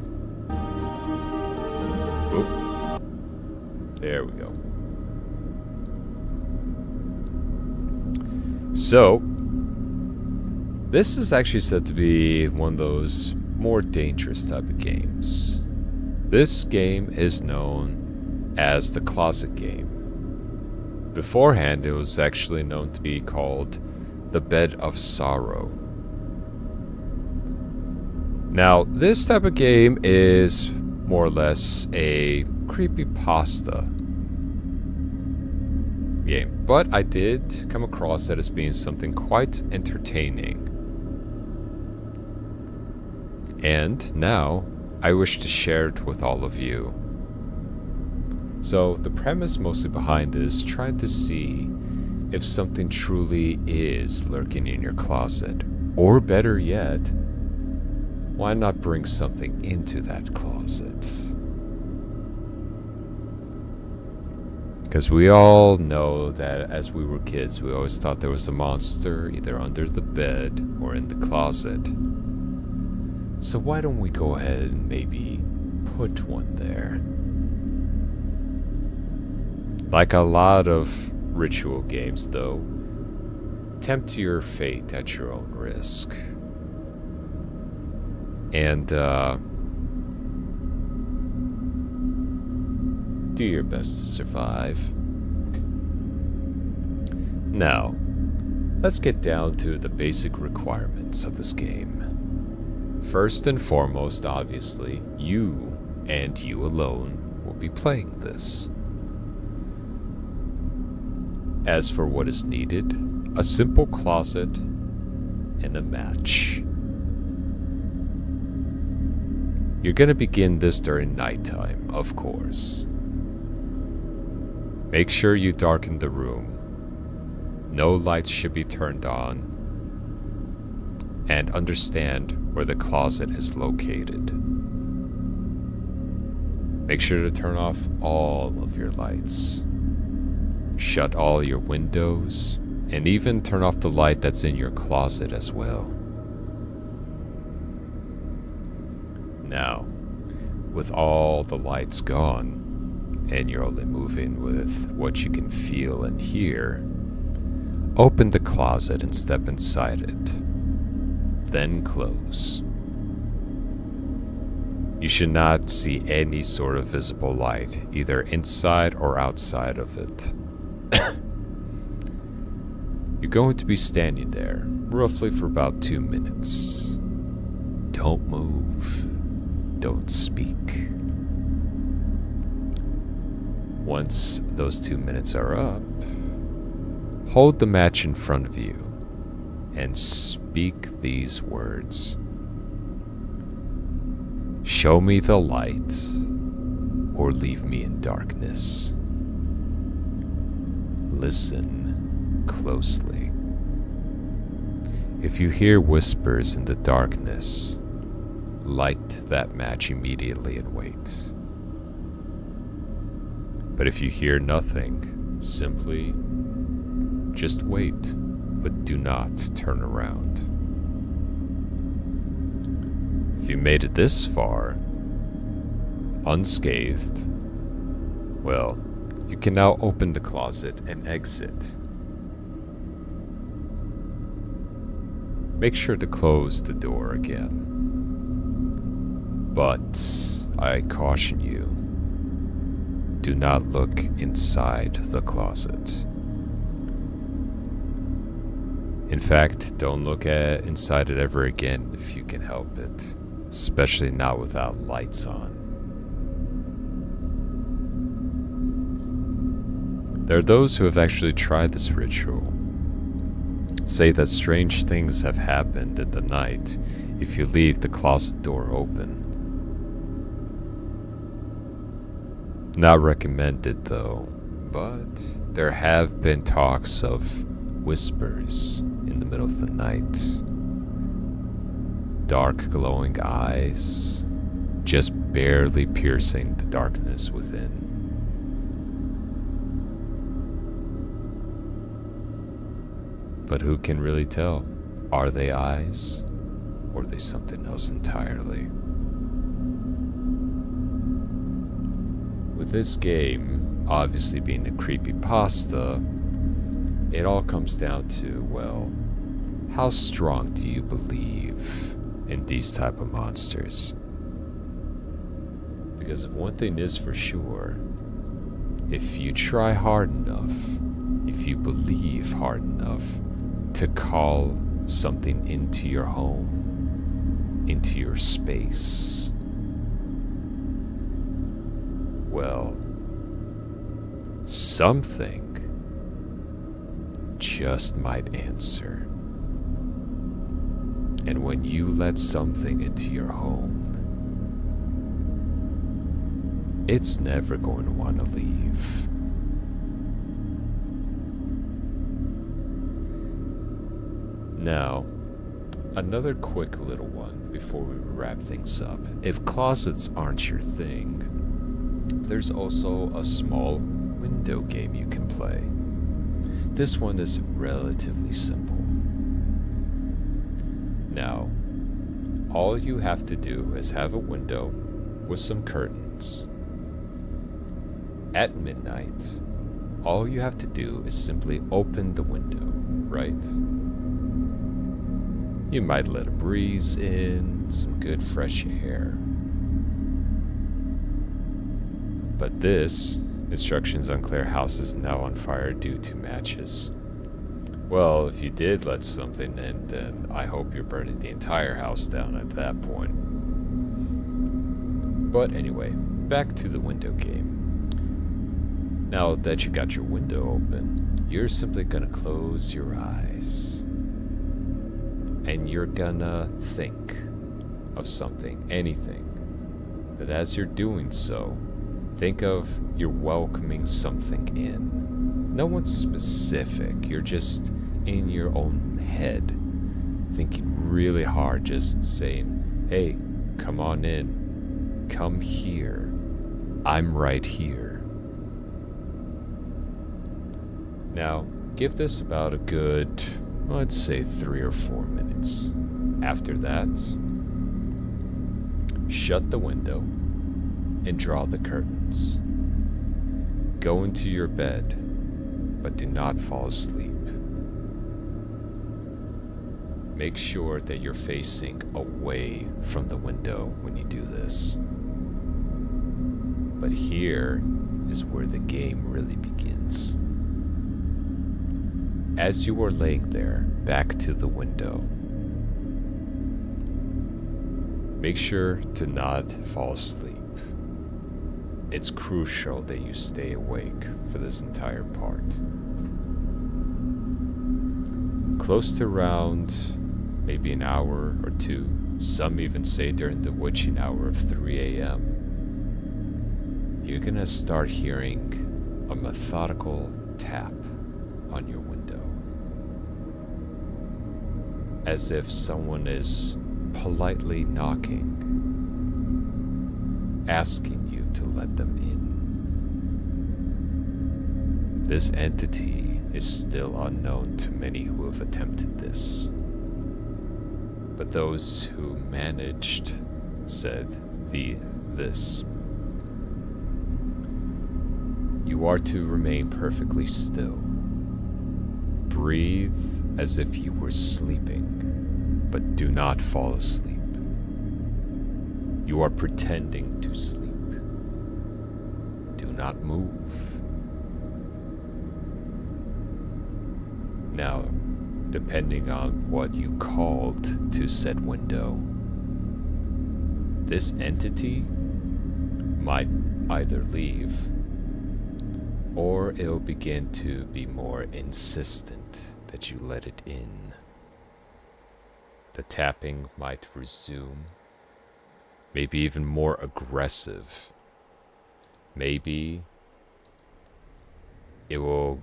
Oop. There we go. So, This is actually said to be one of those more dangerous type of games. This game is known as the closet game. Beforehand, it was actually known to be called the Bed of Sorrow. Now, this type of game is more or less a creepypasta game, but I did come across that as being something quite entertaining. And now, I wish to share it with all of you. So, the premise mostly behind it is trying to see if something truly is lurking in your closet. Or better yet, why not bring something into that closet? Because we all know that as we were kids, we always thought there was a monster either under the bed or in the closet. So why don't we go ahead and maybe put one there? Like a lot of ritual games, though, tempt your fate at your own risk. And, do your best to survive. Now, let's get down to the basic requirements of this game. First and foremost, obviously, you and you alone will be playing this. As for what is needed, a simple closet and a match. You're gonna begin this during nighttime, of course. Make sure you darken the room. No lights should be turned on. And understand where the closet is located. Make sure to turn off all of your lights. Shut all your windows, and even turn off the light that's in your closet as well. Now, with all the lights gone, and you're only moving with what you can feel and hear, open the closet and step inside it. Then close. You should not see any sort of visible light, either inside or outside of it. You're going to be standing there, roughly for about 2 minutes. Don't move. Don't speak. Once those 2 minutes are up, hold the match in front of you and speak these words. Show me the light, or leave me in darkness. Listen closely. If you hear whispers in the darkness, light that match immediately and wait. But if you hear nothing, simply just wait, but do not turn around. If you made it this far, unscathed, well, you can now open the closet and exit. Make sure to close the door again. But I caution you, do not look inside the closet. In fact, don't look inside it ever again if you can help it, especially not without lights on. There are those who have actually tried this ritual. Say that strange things have happened in the night if you leave the closet door open. Not recommended though, but there have been talks of whispers in the middle of the night. Dark glowing eyes, just barely piercing the darkness within. But who can really tell? Are they eyes, or are they something else entirely? With this game, obviously being a creepypasta, it all comes down to, well, how strong do you believe in these type of monsters? Because if one thing is for sure, if you try hard enough, if you believe hard enough to call something into your home, into your space, well, something just might answer. And when you let something into your home, it's never going to want to leave. Now, another quick little one before we wrap things up. If closets aren't your thing, there's also a small window game you can play. This one is relatively simple. Now, all you have to do is have a window with some curtains. At midnight, all you have to do is simply open the window, right? You might let a breeze in, some good fresh air. But this, instructions unclear, house is now on fire due to matches. Well, if you did let something in, then I hope you're burning the entire house down at that point. But anyway, back to the window game. Now that you got your window open, you're simply gonna close your eyes. And you're gonna think of something, anything. But as you're doing so, think of you're welcoming something in. No one's specific, you're just in your own head, thinking really hard, just saying, hey, come on in, come here, I'm right here. Now, give this about a good, let's say 3 or 4 minutes. After that, shut the window and draw the curtains. Go into your bed, but do not fall asleep. Make sure that you're facing away from the window when you do this. But here is where the game really begins. As you are laying there, back to the window, make sure to not fall asleep. It's crucial that you stay awake for this entire part. Close to around maybe an hour or two, some even say during the witching hour of 3 a.m., you're gonna start hearing a methodical tap on your window. As if someone is politely knocking, asking you to let them in. This entity is still unknown to many who have attempted this. But those who managed said this. You are to remain perfectly still. Breathe as if you were sleeping, but do not fall asleep. You are pretending to sleep. Do not move. Now, depending on what you called to said window, this entity might either leave or it'll begin to be more insistent that you let it in. The tapping might resume, maybe even more aggressive. Maybe it will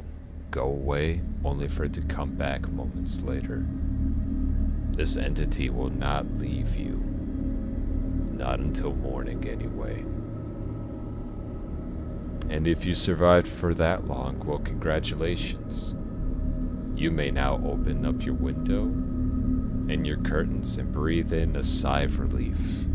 go away only for it to come back moments later. This entity will not leave you, not until morning anyway. And if you survived for that long, well, congratulations. You may now open up your window and your curtains and breathe in a sigh of relief.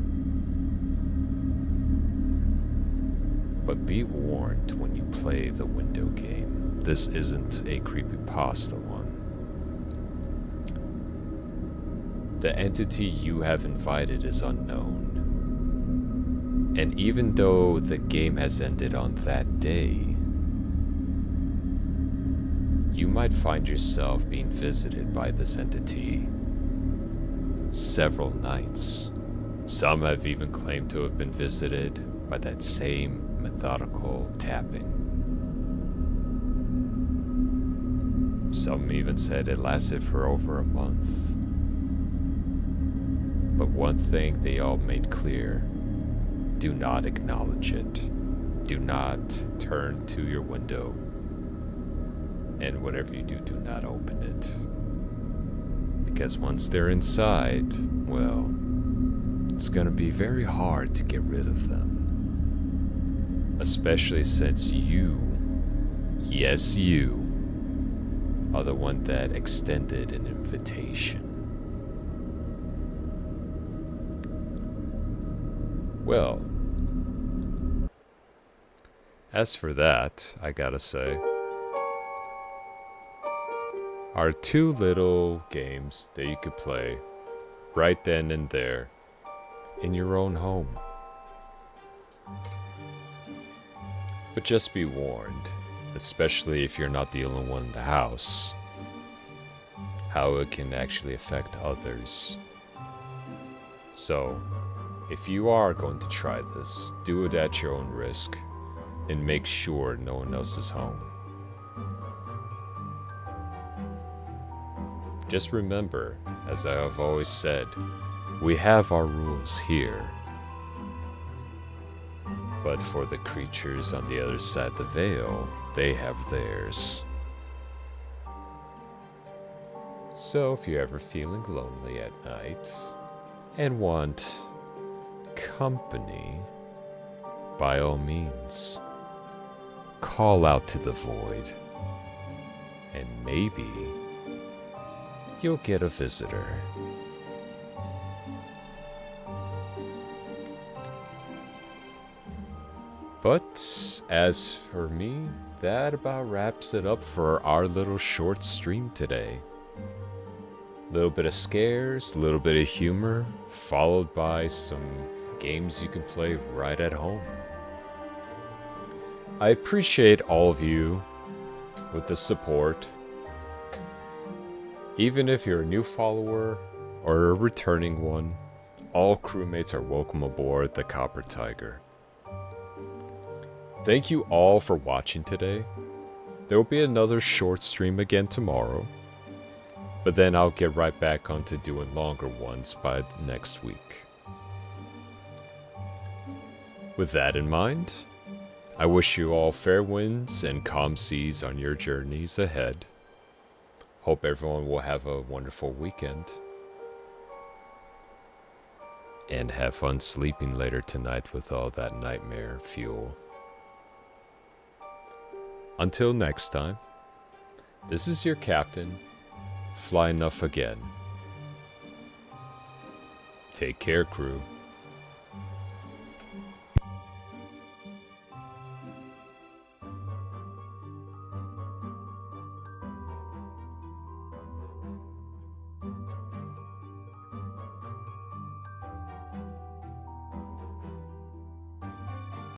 But be warned when you play the window game. This isn't a creepypasta one. The entity you have invited is unknown. And even though the game has ended on that day, you might find yourself being visited by this entity several nights. Some have even claimed to have been visited by that same methodical tapping. Some even said it lasted for over a month. But one thing they all made clear: do not acknowledge it. Do not turn to your window. And whatever you do, do not open it. Because once they're inside, well, it's gonna be very hard to get rid of them. Especially since you, yes you, are the one that extended an invitation. Well, as for that, I gotta say, are 2 little games that you could play right then and there in your own home. But just be warned, especially if you're not the only one in the house, how it can actually affect others. So, if you are going to try this, do it at your own risk, and make sure no one else is home. Just remember, as I have always said, we have our rules here. But for the creatures on the other side of the veil, they have theirs. So if you're ever feeling lonely at night and want company, by all means, call out to the void, and maybe you'll get a visitor. But as for me, that about wraps it up for our little short stream today. Little bit of scares, little bit of humor, followed by some games you can play right at home. I appreciate all of you with the support. Even if you're a new follower or a returning one, all crewmates are welcome aboard the Copper Tiger. Thank you all for watching today. There will be another short stream again tomorrow, but then I'll get right back onto doing longer ones by next week. With that in mind, I wish you all fair winds and calm seas on your journeys ahead. Hope everyone will have a wonderful weekend. And have fun sleeping later tonight with all that nightmare fuel. Until next time, this is your captain, Fly Enough again. Take care, crew.